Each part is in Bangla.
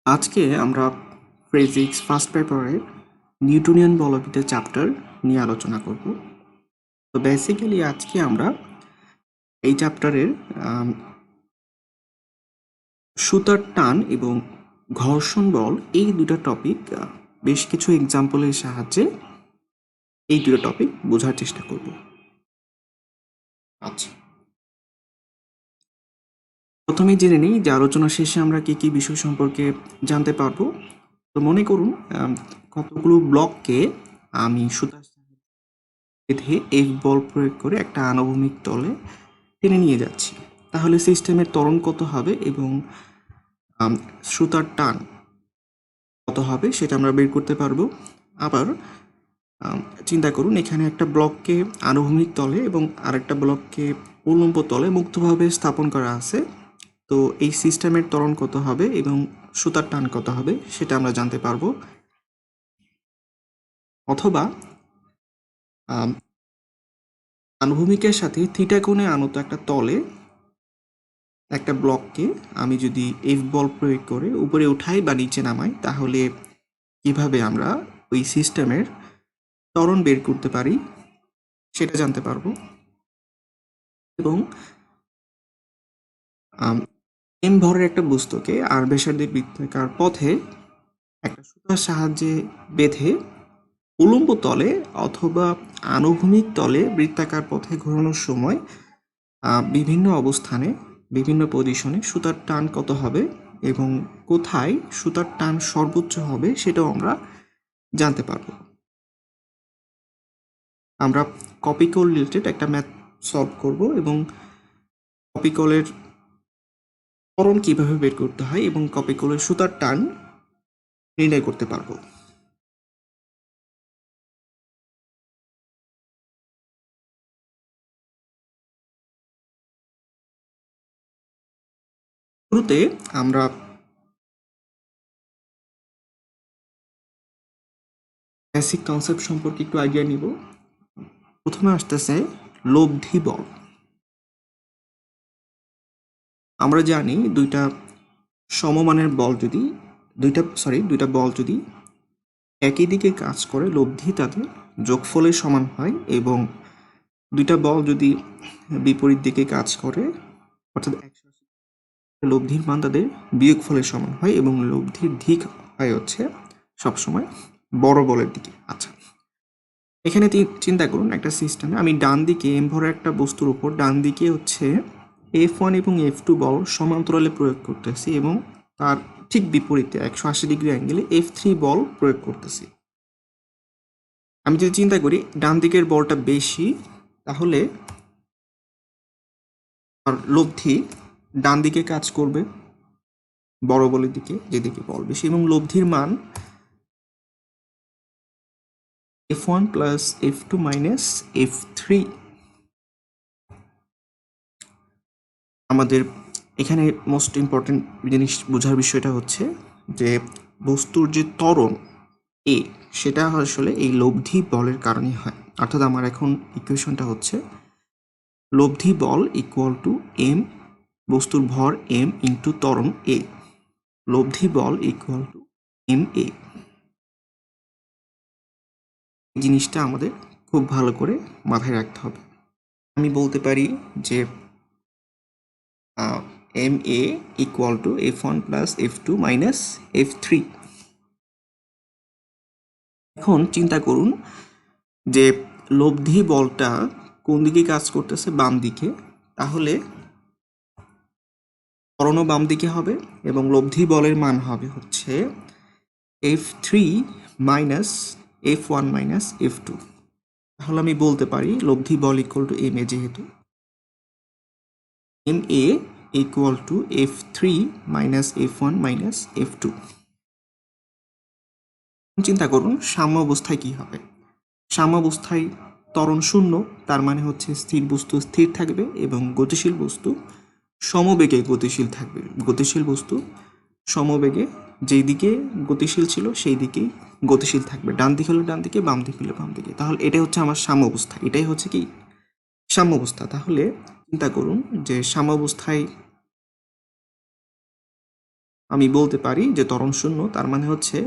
আজকে আমরা ফিজিক্স ফার্স্ট পেপারের নিউটনিয়ান বলবিদ্যা চ্যাপ্টার নিয়ে আলোচনা করব। তো বেসিক্যালি আজকে আমরা এই চ্যাপ্টারের সুতার টান এবং ঘর্ষণ বল এই দুটো টপিক বেশ কিছু এক্সাম্পলের সাহায্যে এই দুটো টপিক বোঝার চেষ্টা করব। আচ্ছা, প্রথমে জেনে নিই যে আলোচনা শেষে আমরা কি কি বিষয় সম্পর্কে জানতে পারবো। তো মনে করুন কতগুলো ব্লককে আমি সুতার বেঁধে এফ বল প্রয়োগ করে একটা আনুভূমিক তলে টেনে নিয়ে যাচ্ছি। তাহলে সিস্টেমের ত্বরণ কত হবে এবং সুতার টান কত হবে সেটা আমরা বের করতে পারবো। আবার চিন্তা করুন, এখানে একটা ব্লককে আনুভূমিক তলে এবং আরেকটা ব্লককে উল্লম্ব তলে মুক্তভাবে স্থাপন করা আছে। তো এই সিস্টেমের ত্বরণ কত হবে এবং সুতার টান কত হবে সেটা আমরা জানতে পারবো। অথবা আনুভূমিকের সাথে থিটা কোণে আনত একটা তলে একটা ব্লককে আমি যদি এফ বল প্রয়োগ করে উপরে উঠাই বা নিচে নামাই, তাহলে কিভাবে আমরা ওই সিস্টেমের ত্বরণ বের করতে পারি সেটা জানতে পারবো। এবং এম ভরের একটা বস্তুকে আর ব্যাসার্ধের বৃত্তাকার পথে একটা সুতার সাহায্যে বেঁধে উল্লম্ব তলে অথবা আনুভূমিক তলে বৃত্তাকার পথে ঘোরানোর সময় বিভিন্ন অবস্থানে বিভিন্ন পজিশনে সুতার টান কত হবে এবং কোথায় সুতার টান সর্বোচ্চ হবে সেটাও আমরা জানতে পারবো। আমরা কপিকল রিলেটেড একটা ম্যাথ সলভ করব এবং কপিকলের ত্বরণ কিভাবে বের করতে হয় এবং কপিকলের সুতার টান নির্ণয় করতে পারবো। শুরুতে আমরা বেসিক কনসেপ্ট সম্পর্কে একটু আইডিয়া নিব। প্রথমে আসতেছে লব্ধি বল। আমরা জানি দুইটা সমমানের বল যদি দুইটা বল যদি একই দিকে কাজ করে লব্ধি তাদের যোগফলের সমান হয়, এবং দুইটা বল যদি বিপরীত দিকে কাজ করে অর্থাৎ লব্ধির মান তাদের বিয়োগফলের সমান হয় এবং লব্ধির দিক হয় হচ্ছে সবসময় বড় বলের দিকে। আচ্ছা, এখানে চিন্তা করুন একটা সিস্টেমে আমি ডান দিকে এম ভরের একটা বস্তুর উপর ডান দিকে হচ্ছে F1 এবং F2 বল সমান্তরালে প্রয়োগ করতেছি এবং তার ঠিক বিপরীতে 180 ডিগ্রি অ্যাঙ্গেলে F3 বল প্রয়োগ করতেছি। আমি যদি চিন্তা করি ডান দিকের বলটা বেশি, তাহলে আর লব্ধি ডান দিকে কাজ করবে বড় বলের দিকে, যেদিকে বল বেশি, এবং লব্ধির মান F1 plus F2 minus F3। আমাদের এখানে মোস্ট ইম্পর্টেন্ট জিনিস বোঝার বিষয়টা হচ্ছে যে বস্তুর যে ত্বরণ এ, সেটা আসলে এই লব্ধি বলের কারণে হয়। অর্থাৎ আমার এখন ইকুয়েশনটা হচ্ছে লব্ধি বল ইকুয়াল টু এম, বস্তুর ভর এম ইন্টু ত্বরণ এ। লব্ধি বল ইকুয়াল টু এম এ। জিনিসটা আমাদের খুব ভালো করে মাথায় রাখতে হবে। আমি বলতে পারি যে m a equal to F1 plus F2 minus F3। এখন চিন্তা করুন যে লব্ধি বলটা কোন দিকে কাজ করতেছে, বাম দিকে, তাহলে ত্বরণও বাম দিকে হবে এবং লব্ধি বলের মান হবে হচ্ছে F3 minus F1 minus F2। তাহলে আমি বলতে পারি লব্ধি বল ইকুয়াল টু এম এ, যেহেতু m a equal to F3 minus F1 minus F2। চিন্তা করুন সাম্য অবস্থায় কি হবে। সাম্য অবস্থায় ত্বরণ শূন্য, তার মানে হচ্ছে স্থির বস্তু স্থির থাকবে এবং গতিশীল বস্তু সমবেগে গতিশীল থাকবে। গতিশীল বস্তু সমবেগে যেই দিকে গতিশীল ছিল সেই দিকেই গতিশীল থাকবে, ডান দিক হলে ডান দিকে, বাম দিক হলে বাম দিকে। তাহলে এটাই হচ্ছে আমার সাম্য অবস্থা, এটাই হচ্ছে কি সাম্য অবস্থা। তাহলে চিন্তা করুন যে সাম্য অবস্থায় আমি বলতে পারি যে ত্বরণ শূন্য, তার মানে হচ্ছে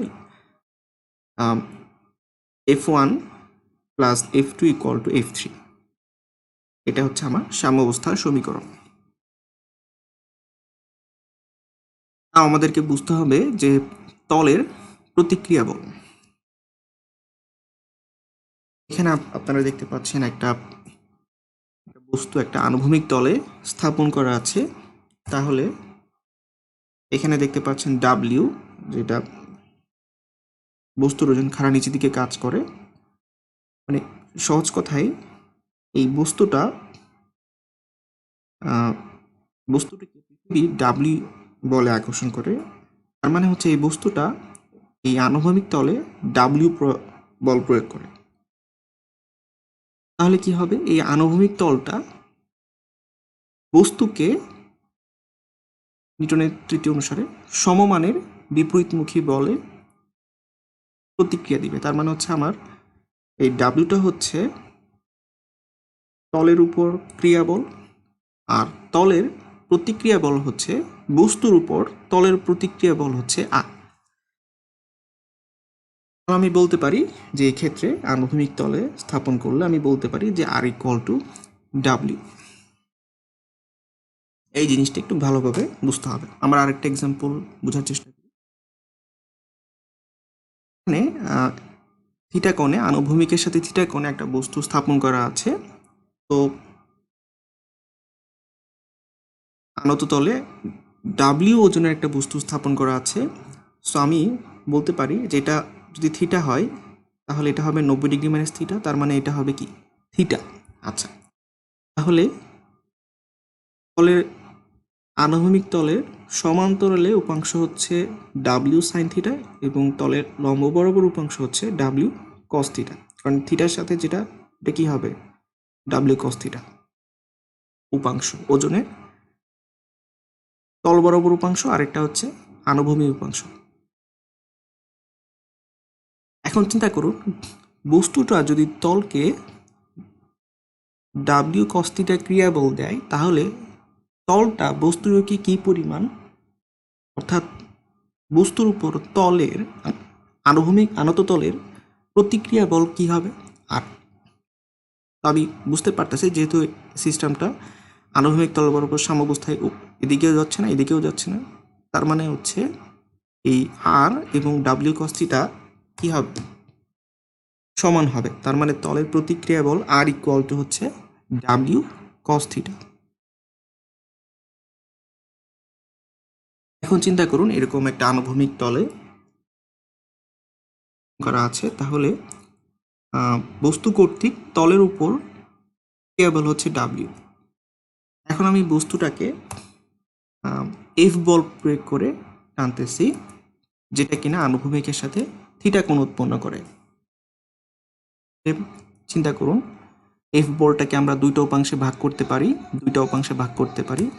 F1 plus F2 equal to F3। এটা হচ্ছে আমার সাম্যাবস্থার সমীকরণ। আমাদেরকে বুঝতে হবে যে তলের প্রতিক্রিয়া বল। এখানে আপনারা দেখতে পাচ্ছেন একটা বস্তু একটা আনুভূমিক তলে স্থাপন করা আছে। তাহলে এখানে দেখতে পাচ্ছেন ডাব্লিউ, যেটা বস্তুর ওজন খাড়া নিচের দিকে কাজ করে। মানে সহজ কথায় এই বস্তুটিকে পৃথিবী ডাব্লিউ বলে আকর্ষণ করে। তার মানে হচ্ছে এই বস্তুটা এই আনুভূমিক তলে ডাব্লিউ বল প্রয়োগ করে। তাহলে কি হবে, এই আনুভূমিক তলটা বস্তুকে নিউটনের তৃতীয় অনুসারে সমমানের বিপরীতমুখী বলে প্রতিক্রিয়া দিবে। তার মানে হচ্ছে আমার এই ডাব্লিউটা হচ্ছে তলের উপর ক্রিয়াবল, আর তলের প্রতিক্রিয়া বল হচ্ছে বস্তুর উপর তলের প্রতিক্রিয়া বল হচ্ছে আ। আমি বলতে পারি যে এই ক্ষেত্রে আনুভূমিক তলে স্থাপন করলে আমি বলতে পারি যে আর ইকুয়াল টু ডাব্লিউ। এই জিনিসটা একটু ভালোভাবে বুঝতে হবে। আমরা আরেকটা এক্সাম্পল বোঝার চেষ্টা করি। এখানে থিটা কোণে, আনুভূমিকের সাথে থিটা কোণে একটা বস্তু স্থাপন করা আছে। তো আনত তলে ডাব্লিউ ওজনের একটা বস্তু স্থাপন করা আছে। সো আমি বলতে পারি যে এটা যদি থিটা হয় তাহলে এটা হবে 90 ডিগ্রি মাইনাস থিটা, তার মানে এটা হবে কি থিটা। আচ্ছা, তাহলে তলের আনুভূমিক তলের সমান্তরালে উপাংশ হচ্ছে ডাব্লিউ সাইন থিটা এবং তলের লম্ব বরাবর উপাংশ হচ্ছে ডাব্লিউ কস থিটা। কারণ থিটার সাথে যেটা, এটা কি হবে ডাব্লিউ কস থিটা উপাংশ, ওজনের তল বরাবর উপাংশ, আরেকটা হচ্ছে আনুভূমিক উপাংশ। এখন চিন্তা করুন, বস্তুটা যদি তলকে ডাব্লিউ কস থিটা ক্রিয়াবল দেয়, তাহলে তলটা বস্তুর কি পরিমাণ, অর্থাৎ বস্তুর উপর তলের আনুভূমিক আনত তলের প্রতিক্রিয়া বল কি হবে। আর আমি বুঝতে পারতেছি যেহেতু সিস্টেমটা আনুভূমিক তল বরাবর সাম্যাবস্থায় এদিকেও যাচ্ছে না এদিকেও যাচ্ছে না, তার মানে হচ্ছে এই আর এবং ডাব্লিউ কস থিটা কি হবে, সমান হবে। তার মানে তলের প্রতিক্রিয়া বল আর ইকুয়াল টু হচ্ছে ডাব্লিউ কস থিটা। এখন চিন্তা করুন, এরকম একটা আনুভূমিক তলে করা আছে, তাহলে বস্তু কর্তৃক তলের উপর ক্রিয়া বল হচ্ছে ডাব্লিউ। এখন আমি বস্তুটাকে এফ বল প্রয়োগ করে টানতেছি, যেটা কিনা আনুভূমিকের সাথে থিটা কোণ উৎপন্ন করে। চিন্তা করুন, এফ বলটাকে আমরা দুইটা উপাংশে ভাগ করতে পারি,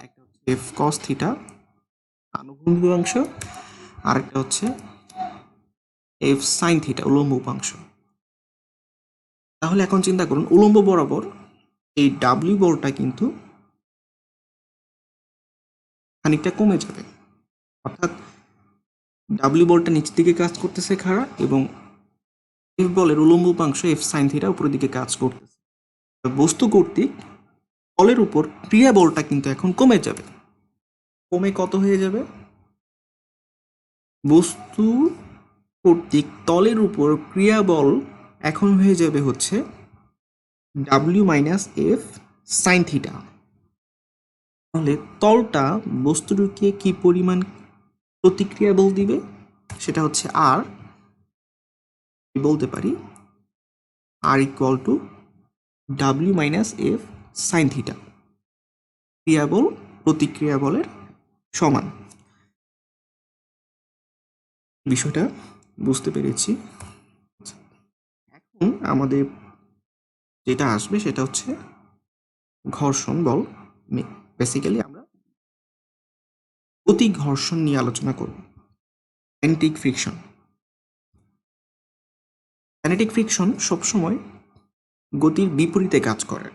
একটা হচ্ছে এফ কস থিটা আনুভূমিক উপাংশ, আরেকটা হচ্ছে এফ সাইন থিটা উলম্ব উপাংশ। তাহলে এখন চিন্তা করুন, উলম্ব বরাবর এই ডাব্লিউ বলটা কিন্তু খানিকটা কমে যাবে, অর্থাৎ ডাব্লিউ বলটা নিচের দিকে কাজ করতেছে খাড়া, এবং এফ বলের উলম্ব উপাংশ এফ সাইন থিটা উপরের দিকে কাজ করতেছে। বস্তু কর্তৃক তলের উপর ক্রিয়া বলটা কিন্তু এখন কমে যাবে। কমে কত হয়ে যাবে, বস্তু কর্তৃক তলের উপর ক্রিয়া বল এখন হয়ে যাবে হচ্ছে W minus F sine theta. তাহলে তলটা বস্তুটিকে কি পরিমাণ প্রতিক্রিয়া বল দিবে সেটা হচ্ছে আর, বলতে পারি আর ইকুয়াল টু ডাব্লিউ মাইনাস এফ সাইন থিটা, ক্রিয়া বল প্রতিক্রিয়া বলের সমান। বিষয়টা বুঝতে পেরেছি। এখন আমাদের যেটা আসবে সেটা হচ্ছে ঘর্ষণ বল। বেসিক্যালি আমরা গতি ঘর্ষণ নিয়ে আলোচনা করব। Kinetic friction. কাইনেটিক ফ্রিকশন সবসময় গতির বিপরীতে কাজ করে।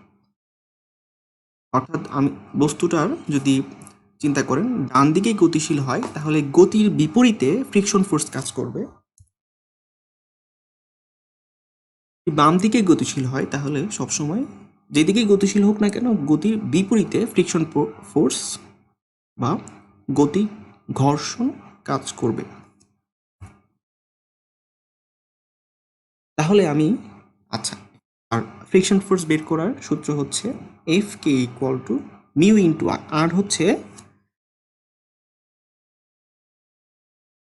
অর্থাৎ আমি বস্তুটার যদি চিন্তা করেন ডান দিকে গতিশীল হয় তাহলে গতির বিপরীতে ফ্রিকশন ফোর্স কাজ করবে, বাম দিকে গতিশীল হয় তাহলে সবসময় যেদিকে গতিশীল হোক না কেন গতির বিপরীতে ফ্রিকশন ফোর্স বা গতি ঘর্ষণ কাজ করবে। তাহলে আমি আচ্ছা, আর ফ্রিকশন ফোর্স বের করার সূত্র হচ্ছে f k equal to mu into r হচ্ছে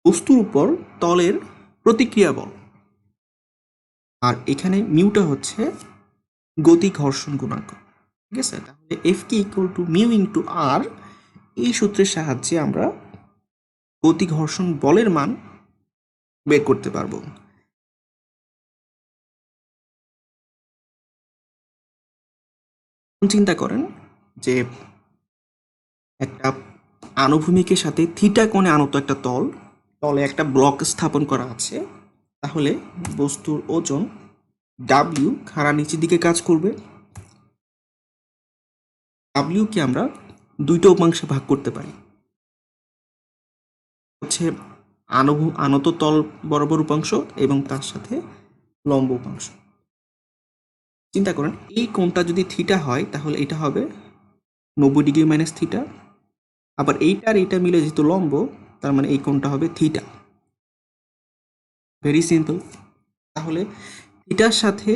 বস্তুর উপর তলের প্রতিক্রিয়া বল, আর এখানে মিউটা হচ্ছে গতি ঘর্ষণ গুণাঙ্ক। ঠিক আছে, তাহলে f k equal to mu into r, এই সূত্রের সাহায্যে আমরা গতি ঘর্ষণ বলের মান বের করতে পারবো। চিন্তা করেন যে একটা আনুভূমিকের সাথে থিটা কোণে আনত একটা তলে একটা ব্লক স্থাপন করা আছে, তাহলে বস্তুর ওজন ডাব্লিউ খাড়া নিচের দিকে কাজ করবে। ডাব্লিউকে আমরা দুইটা উপাংশে ভাগ করতে পারি, হচ্ছে আনত তল বরাবর উপাংশ এবং তার সাথে লম্ব উপাংশ। চিন্তা করেন এই কোণটা যদি থিটা হয় তাহলে এটা হবে 90 ডিগ্রি মাইনাস থিটা, আবার এইটা আর এইটা মিলে যেহেতু লম্ব তার মানে এই কোণটা হবে থিটা। Very simple. তাহলে থিটার সাথে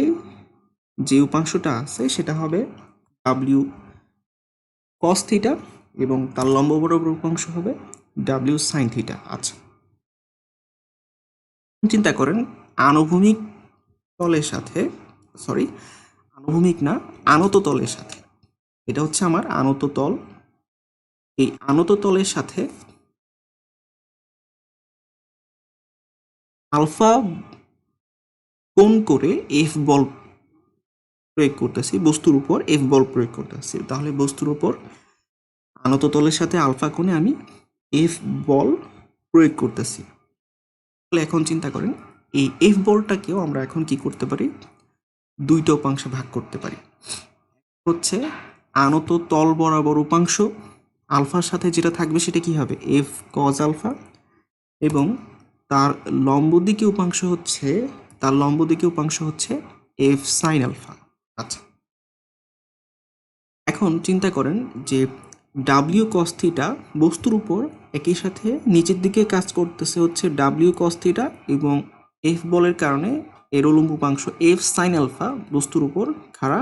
যে উপাংশটা আছে সেটা হবে ডাব্লিউ কস থিটা এবং তার লম্ব বরাবর উপাংশ হবে ডাব্লিউ সাইন থিটা। আচ্ছা, চিন্তা করেন আনুভূমিক তলের সাথে, সরি আনুভূমিক না, আনত তলের সাথে, এটা হচ্ছে আমার আনত তল, এই আনত তলের সাথে আলফা কোণ করে এফ বল প্রয়োগ করতেছি, বস্তুর উপর এফ বল প্রয়োগ করতেছি, তাহলে বস্তুর উপর আনত তলের সাথে আলফা কোণে আমি এফ বল প্রয়োগ করতেছি। তাহলে এখন চিন্তা করেন এই এফ বলটাকেও আমরা এখন কি করতে পারি, দুইটা উপাংশে ভাগ করতে পারি। হচ্ছে আনত তল বরাবর উপাংশ আলফার সাথে যেটা থাকবে সেটা কি হবে এফ কজ আলফা, এবং তার লম্ব দিকে উপাংশ হচ্ছে এফ সাইন আলফা। আচ্ছা, এখন চিন্তা করেন যে ডাব্লিউ কস থিটা বস্তুর উপর একই সাথে নিচের দিকে কাজ করতেছে হচ্ছে ডাব্লিউ কস থিটা, এবং এফ বলের কারণে এর উলম্ব উপাংশ এফ সাইন আলফা বস্তুর উপর খাড়া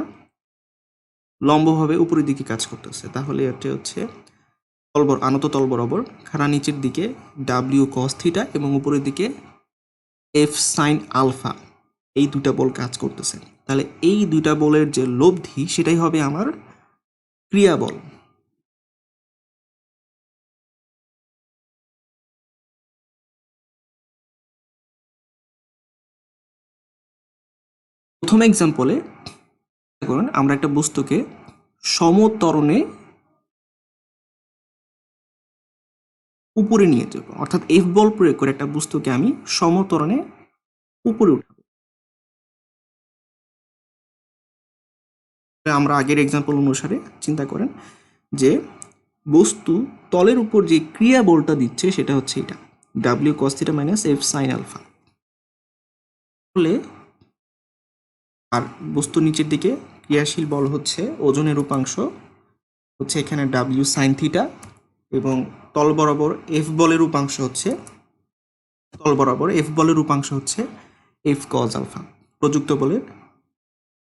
লম্বভাবে উপরের দিকে কাজ করতেছে। তাহলে এটা হচ্ছে আনত তল বরাবর খাড়া নিচের দিকে ডাব্লিউ কস থিটা এবং উপরের দিকে এফ সাইন আলফা, এই দুটা বল কাজ করতেছে। তাহলে এই দুটা বলের যে লব্ধি সেটাই হবে আমার ক্রিয়া বল। প্রথম এক্সাম্পলে করুন আমরা একটা বস্তুকে সমত্বরণে উপরে নিয়ে যাব, অর্থাৎ এফ বল প্রয়োগ করে একটা বস্তুকে আমি সমত্বরণে উপরে উঠাবো। আমরা আগের এক্সাম্পল অনুসারে চিন্তা করেন যে বস্তু তলের উপর যে ক্রিয়া বলটা দিচ্ছে সেটা হচ্ছে এটা W cos theta minus F sine alpha. তাহলে আর বস্তু নিচের দিকে ক্রিয়াশীল বল হচ্ছে ওজনের উপাংশ হচ্ছে এখানে ডাব্লিউ সাইন থিটা, এবং তল বরাবর এফ বলের উপাংশ হচ্ছে এফ কজ আলফা, প্রযুক্ত বলের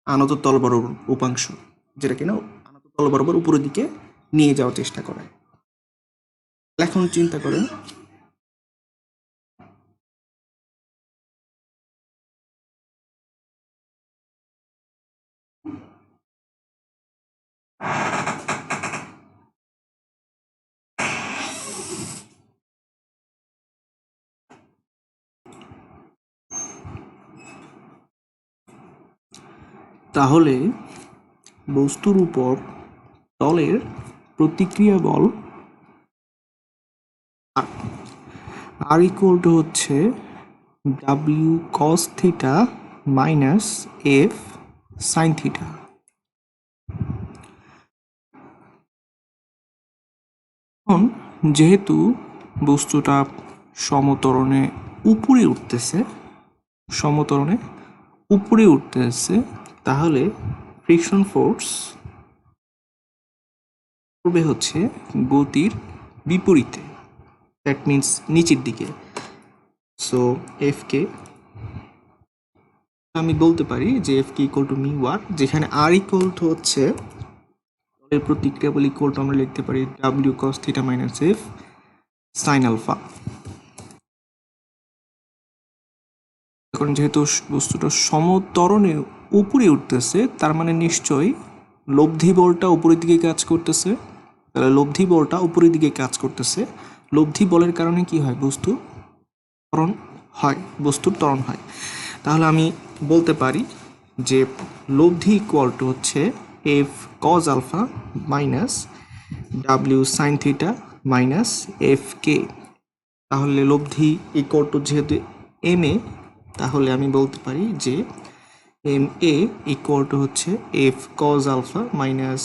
আনত তল বরাবর উপাংশ, যেটা কিনা আনত তল বরাবর উপরের দিকে নিয়ে যাওয়ার চেষ্টা করে। এখন চিন্তা করেন তাহলে বস্তুর উপর তলের প্রতিক্রিয়া বল আর ইকুয়াল টু হচ্ছে W cos theta minus F sine theta. এখন যেহেতু বস্তুটা সমত্বরণে উপরে উঠতেছে তাহলে ফ্রিকশন ফোর্স করবে হচ্ছে গতির বিপরীতে, দ্যাট মিন্স নিচের দিকে। সো এফ কে আমি বলতে পারি যে f k equal to mu r, যেখানে আর ইকুয়াল টু হচ্ছে এর প্রতিক্রিয়া বলে ইকুয়াল টু আমরা লিখতে পারি W cos theta minus F sine alpha. এখন যেহেতু বস্তুটা সমত্বরণে উপরে উঠতেছে তার মানে নিশ্চয়ই লব্ধি বলটা উপরের দিকে কাজ করতেছে। তাহলে লব্ধি বলটা উপরের দিকে কাজ করতেছে। লব্ধি বলের কারণে কি হয়? বস্তুর ত্বরণ হয়। তাহলে আমি বলতে পারি যে লব্ধি ইকুয়াল টু হচ্ছে এফ কজ আলফা মাইনাস ডাব্লিউ sine theta minus f k. তাহলে লব্ধি ইকুয়াল টু যেহেতু এম এ, তাহলে আমি বলতে পারি যে এম এ ইকুয়াল টু হচ্ছে এফ কজ আলফা মাইনাস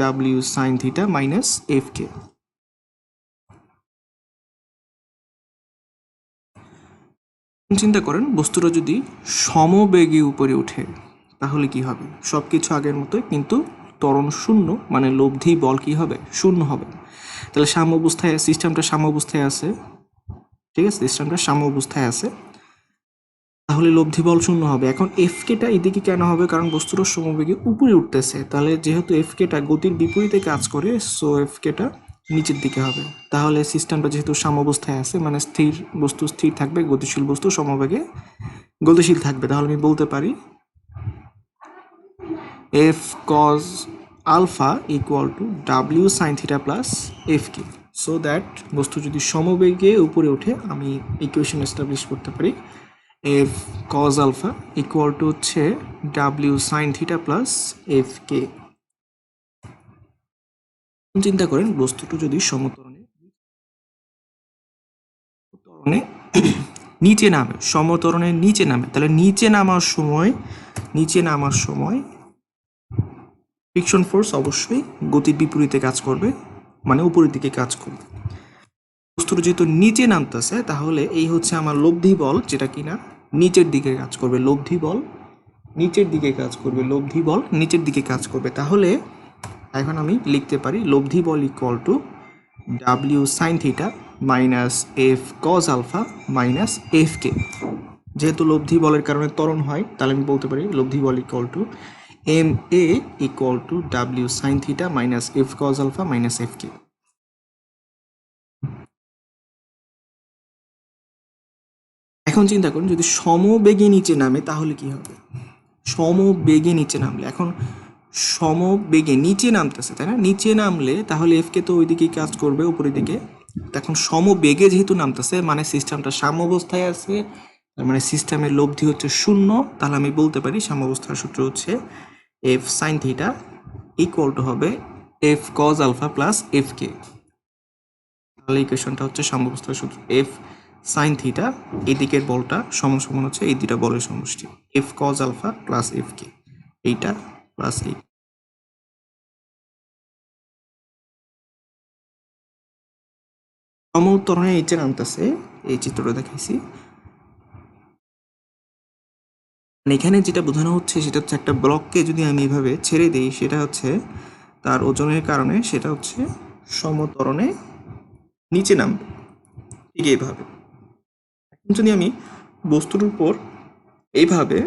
ডাব্লিউ sine theta minus f k. চিন্তা করেন বস্তুটা যদি সমবেগে উপরে ওঠে তাহলে কি হবে? সব কিছু আগের মতোই, কিন্তু ত্বরণ শূন্য, মানে লব্ধি বল কি হবে? শূন্য হবে। তাহলে সিস্টেমটা সাম্য অবস্থায় আছে, ঠিক আছে? সিস্টেমটা সাম্য অবস্থায় আছে, তাহলে লব্ধি বল শূন্য হবে। এখন এফ কেটা এদিকে কেন হবে? কারণ বস্তুটা সমবেগে উপরে উঠতেছে, তাহলে যেহেতু এফ কেটা গতির বিপরীতে কাজ করে, সো এফ কেটা নিচের দিকে হবে। তাহলে সিস্টেমটা যেহেতু সাম্যাবস্থায় আছে, মানে স্থির বস্তু স্থির থাকবে, গতিশীল বস্তু সমবেগে গতিশীল থাকবে, তাহলে আমি বলতে পারি F cos alpha equal to W sine theta plus F কে। সো দ্যাট বস্তু যদি সমবেগে উপরে ওঠে আমি ইকুয়েশন এস্টাবলিশ করতে পারি F cos alpha equal to হচ্ছে ডাব্লিউ sine theta plus F k. চিন্তা করেন বস্তুটা যদি সমত্বরণে নিচে নামে, সমত্বরণের নিচে নামে, তাহলে নিচে নামার সময় ফ্রিকশন ফোর্স অবশ্যই গতির বিপরীতে কাজ করবে, মানে উপরের দিকে কাজ করবে। বস্তুটা যেহেতু নিচে নামতেছে তাহলে এই হচ্ছে আমার লব্ধি বল, যেটা কিনা নিচের দিকে কাজ করবে। লব্ধি বল নিচের দিকে কাজ করবে। তাহলে এখন আমি লিখতে পারি লব্ধি বল equal to W sine theta minus f cos alpha minus f k. যেহেতু লব্ধি বলের কারণে ত্বরণ হয়, তাহলে আমি বলতে পারি লব্ধি বল equal to m a equal to W sine theta minus f cos alpha minus f k. এখন চিন্তা করুন যদি সমবেগে নিচে নামে তাহলে কি হবে? সমবেগে নিচে নামলে, এখন সমবেগে নিচে নামতেছে, তাই না? নিচে নামলে তাহলে এফ কে তো ওইদিকেই কাজ করবে, উপরের দিকে। এখন সমবেগে যেহেতু নামতেছে মানে সিস্টেমটা সাম্য অবস্থায় আছে, মানে সিস্টেমের লব্ধি হচ্ছে শূন্য, তাহলে আমি বলতে পারি সাম্য অবস্থার সূত্র হচ্ছে f sine theta equal to হবে f cos alpha plus F k. তাহলে ইকুয়েশনটা হচ্ছে সাম্য অবস্থার সূত্র এফ সাইন থিটা, এদিকের বলটা সমান সমান হচ্ছে এই দুটা বলের সমষ্টি, f cos alpha plus F k, এইটা প্লাস এই। সমত্বরণে নিচে নামতেছে, এই চিত্রটা দেখাইছি। এখানে যেটা বোঝানো হচ্ছে সেটা হচ্ছে একটা ব্লককে যদি আমি এভাবে ছেড়ে দিই, সেটা হচ্ছে তার ওজনের কারণে সেটা হচ্ছে সমত্বরণে নিচে নামবে, ঠিক এইভাবে। এখন যদি আমি বস্তুর উপর এইভাবে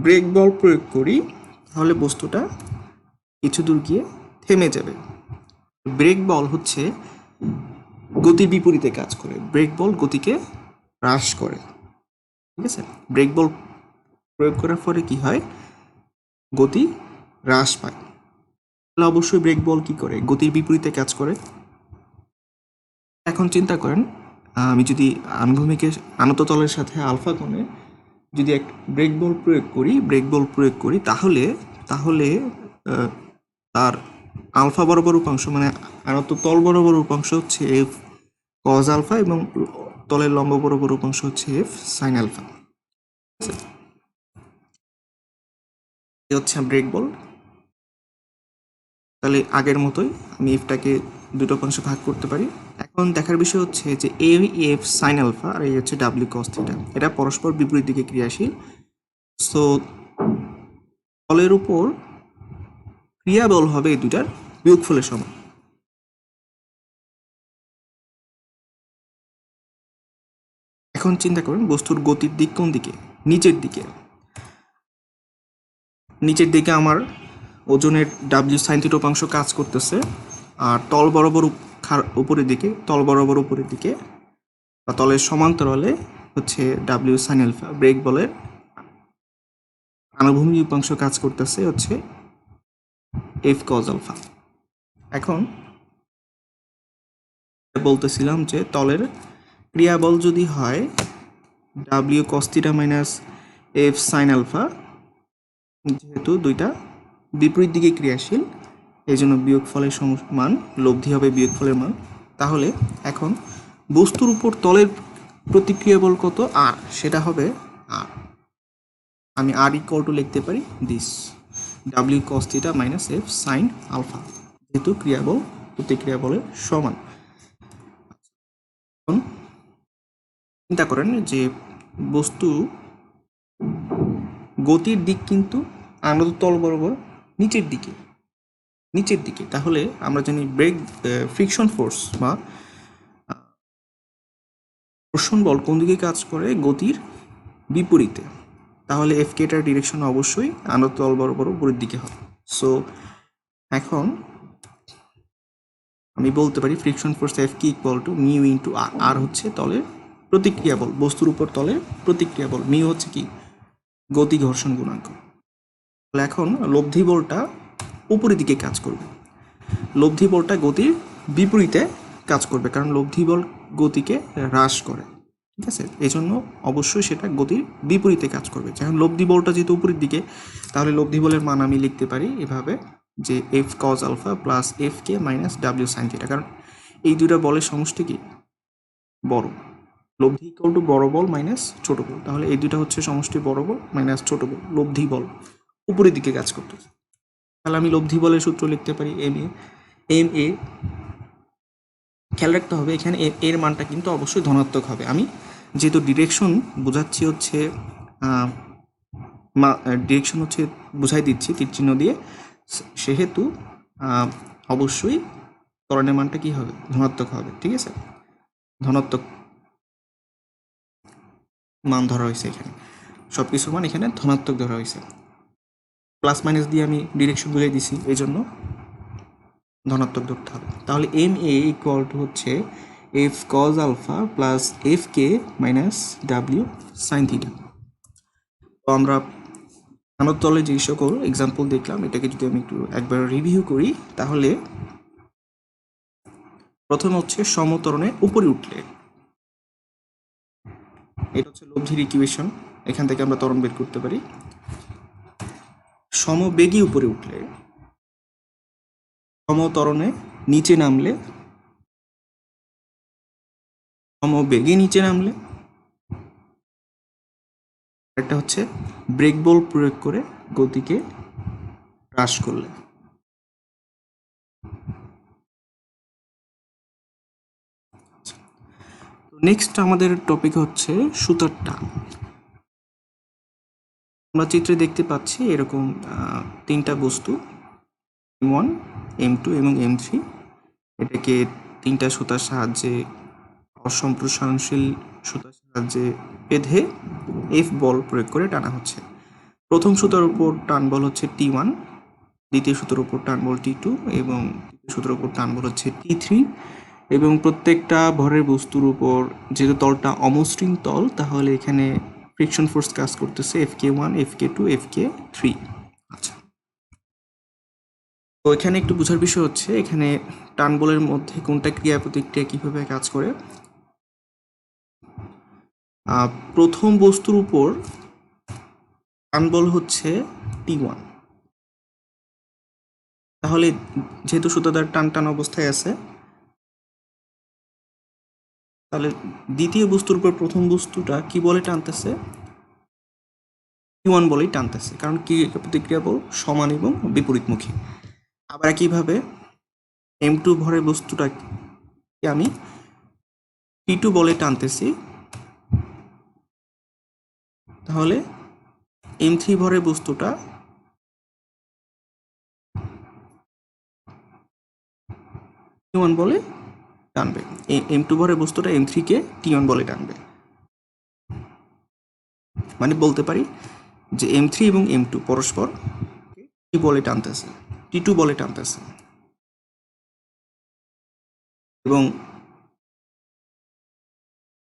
ব্রেক বল প্রয়োগ করি তাহলে বস্তুটা কিছু দূর গিয়ে থেমে যাবে। ব্রেক বল হচ্ছে গতির বিপরীতে কাজ করে, ব্রেক বল গতিকে হ্রাস করে, ঠিক আছে? ব্রেক বল প্রয়োগ করার ফলে কি হয়? গতি হ্রাস পায়। তাহলে অবশ্যই ব্রেক বল কি করে? গতির বিপরীতে কাজ করে। এখন চিন্তা করেন আমি যদি আনুভূমিকের আনত তলের সাথে আলফা কোণে যদি এক ব্রেক বল প্রয়োগ করি তাহলে তার আলফা বরাবর উপাংশ, মানে আনত তল বরাবর উপাংশ হচ্ছে এফ কজ আলফা এবং তলের লম্ব বরাবর উপাংশ হচ্ছে এফ সাইন আলফা। এই হচ্ছে ব্রেক বল। তাহলে আগের মতোই আমি এফটাকে দুটো অংশে ভাগ করতে পারি। এখন দেখার বিষয় হচ্ছে যে এ এফ সাইন আলফা আর এই হচ্ছে ডাব্লিউ কস থিটা, এটা পরস্পর বিপরীত দিকে ক্রিয়াশীল। সো তলের উপর ক্রিয়া বল হবে এই দুটার বিয়োগফলের সমান। এখন চিন্তা করুন বস্তুর গতির দিক কোন দিকে? নিচের দিকে। নিচের দিকে আমার ওজনের ডাব্লিউ সাইন থিটা উপাংশ কাজ করতেছে, আর তল বরাবর উপরের দিকে, তল বরাবর উপরের দিকে বা তলের সমান্তরালে হচ্ছে ডাব্লিউ সাইন আলফা ব্রেক বলের আনুভূমিক উপাংশ কাজ করতেছে হচ্ছে এফ কজ আলফা। এখন বলতেছিলাম যে তলের ক্রিয়াবল যদি হয় W cos theta minus F sine alpha, যেহেতু দুইটা বিপরীত দিকে ক্রিয়াশীল এই জন্য বিয়োগফলের মান লব্ধি হবে বিয়োগফলের মান। তাহলে এখন বস্তুর উপর তলের প্রতিক্রিয়া বল কত? আর, সেটা হবে আর। আমি আর ইকুয়াল টু লিখতে পারি this W cos theta minus F sine alpha, যেহেতু ক্রিয়াবল প্রতিক্রিয়া বলের সমান। এখন চিন্তা করেন যে বস্তু গতির দিক কিন্তু আনত তল বরাবর নিচের দিকে, নিচের দিকে। তাহলে আমরা জানি ব্রেক ফ্রিকশন ফোর্স বা ঘর্ষণ বল কোন দিকে কাজ করে? গতির বিপরীতে। তাহলে এফ কেটার ডিরেকশন অবশ্যই আনত তল বরাবর উপরের দিকে হবে। সো এখন আমি বলতে পারি ফ্রিকশন ফোর্স এফ কি ইকুয়াল টু মিউ ইন্টু আর। আর হচ্ছে তলের প্রতিক্রিয়া বল, বস্তুর উপর তলের প্রতিক্রিয়া বল। মিউ হচ্ছে কি? গতি ঘর্ষণ গুণাঙ্ক। তাহলে এখন লব্ধি বলটা উপরের দিকে কাজ করবে, লব্ধি বলটা গতির বিপরীতে কাজ করবে, কারণ লব্ধি বল গতিকে হ্রাস করে, ঠিক আছে? এই জন্য অবশ্যই সেটা গতির বিপরীতে কাজ করবে। যখন লব্ধি বলটা যেহেতু উপরের দিকে, তাহলে লব্ধি বলের মান আমি লিখতে পারি এভাবে যে f cos alpha plus F k minus ডাব্লিউ সাইন থিটা, কারণ এই দুইটা বলের সমষ্টি কি? বড়। লব্ধি ইকুয়াল টু বড় বল মাইনাস ছোট বল, তাহলে এই দুইটা হচ্ছে সমষ্টি বড় বল মাইনাস ছোট বল। লব্ধি বল উপরের দিকে কাজ করতেছে, তাহলে আমি লব্ধি বলের সূত্র লিখতে পারি এম এ। খেয়াল রাখতে হবে এখানে এর মানটা কিন্তু অবশ্যই ধনাত্মক হবে। আমি যেহেতু ডিরেকশন বোঝাচ্ছি হচ্ছে ডিরেকশন হচ্ছে বুঝাই দিচ্ছি তীর চিহ্ন দিয়ে, সেহেতু অবশ্যই ত্বরণের মানটা কি হবে? ধনাত্মক হবে, ঠিক আছে? ধনাত্মক মান ধরা হয়েছে এখানে, সব কিছুর মান এখানে ধনাত্মক ধরা হয়েছে। প্লাস মাইনাস দিয়ে আমি ডিরেকশন বুঝাই দিছি, এই জন্য ধনাত্মক ধরতে হবে। তাহলে এম এ ইকুয়াল টু হচ্ছে f cos alpha plus F k minus ডাব্লিউ সাইন থিটা। তো আমরা আনত তলে যে সকল এক্সাম্পল দেখলাম, এটাকে যদি আমি একটু একবার রিভিউ করি, তাহলে প্রথম হচ্ছে সমত্বরণে উপরে উঠলে, এটা হচ্ছে লব্ধির ইকুয়েশন, এখান থেকে আমরা ত্বরণ বের করতে পারি। সমবেগী উপরে উঠলে, সমত্বরণে নিচে নামলে, সমবেগে নিচে নামলে, একটা হচ্ছে ব্রেক বল প্রয়োগ করে গতিকে হ্রাস করলে। নেক্সট আমাদের টপিক হচ্ছে সুতার টান। আমরা চিত্রে দেখতে পাচ্ছি এরকম তিনটা বস্তু M1, M2 এবং M3, এটাকে তিনটা সুতার সাহায্যে, অসম্প্রসারণশীল সুতার সাহায্যে বেঁধে এফ বল প্রয়োগ করে টানা হচ্ছে। প্রথম সুতার উপর টান বল হচ্ছে T1, দ্বিতীয় সুতার উপর টান বল T2 এবং তৃতীয় সুতার উপর টান বল হচ্ছে T3। এবং প্রত্যেকটা ভরের বস্তুর উপর, যেহেতু তলটা অমসৃণ তল, তাহলে এখানে ফ্রিকশন ফোর্স কাজ করতেছে Fk1, Fk2, Fk3। আচ্ছা, তো এখানে একটু বোঝার বিষয় হচ্ছে এখানে টান বলের মধ্যে কোনটা ক্রিয়া প্রতিক্রিয়া কিভাবে কাজ করে। প্রথম বস্তুর উপর টান বল হচ্ছে T1, তাহলে যেহেতু সুতাদার টান টান অবস্থায় আছে, তাহলে দ্বিতীয় বস্তুর উপর প্রথম বস্তুটা কি বলে টানতেছে? T1 বলেই টানতেছে, কারণ কি প্রতিক্রিয়া বল সমান এবং বিপরীতমুখী। আবার একইভাবে M2 ভরের বস্তুটাকে আমি T2 বলে টানতেছি, তাহলে M3 ভরের বস্তুটা T1 বলে টানবে, M2 ভরের বস্তুটা M3 কে T1 বলে টানবে। মানে বলতে পারি যে M3 এবং M2 পরস্পর T বলে টানতেছে, T2 বলে টানতেছে, এবং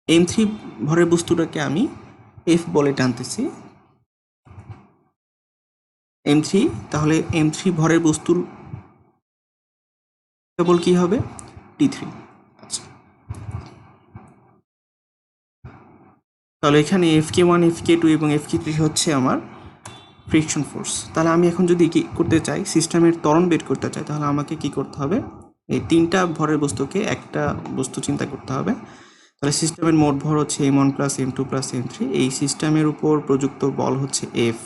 M3 ভরের বস্তুটাকে আমি F বলে টানতেছি, M3, তাহলে M3 ভরের বস্তুর কেবল কি হবে? T3। আচ্ছা, তাহলে এখানে Fk1, Fk2 এবং Fk3 হচ্ছে আমার ফ্রিকশন ফোর্স। তাহলে আমি এখন যদি কি করতে চাই, সিস্টেমের ত্বরণ বের করতে চাই, তাহলে আমাকে কি করতে হবে? এই তিনটা ভরের বস্তুকে একটা বস্তু চিন্তা করতে হবে। তাহলে সিস্টেমের মোট ভর হচ্ছে m1 plus m2 plus m3। এই সিস্টেমের উপর প্রযুক্ত বল হচ্ছে F,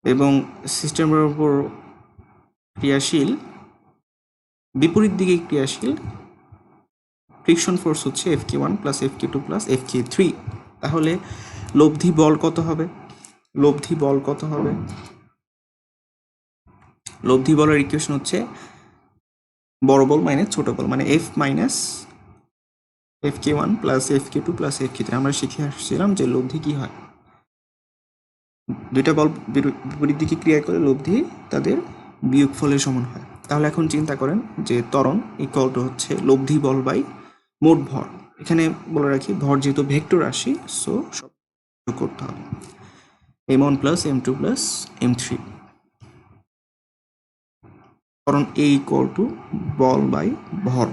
এবং সিস্টেমের উপর ক্রিয়াশীল, বিপরীত দিকে ক্রিয়াশীল ফ্রিকশন ফোর্স হচ্ছে Fk1 plus Fk2 plus Fk3। তাহলে লব্ধি বল কত হবে? লব্ধি বল কত হবে? লব্ধি বলের ইকুয়েশন হচ্ছে বড় বল মাইনাস ছোট বল, মানে F minus Fk1 plus Fk2 plus Fk3। আমরা শিখে আসছিলাম যে লব্ধি কি হয়, দুইটা বল বিপরীত দিকে ক্রিয়া করে লব্ধি তাদের বিয়োগফলের সমান হয়। তাহলে এখন চিন্তা করেন যে ত্বরণ ইকুয়াল টু হচ্ছে লব্ধি বল বাই মোট ভর। এখানে বলে রাখি ভর যেহেতু ভেক্টর রাশি, সো সব যোগ করতে হবে, m1 plus m2 plus m3। ত্বরণ A ইকুয়াল টু বল বাই ভর,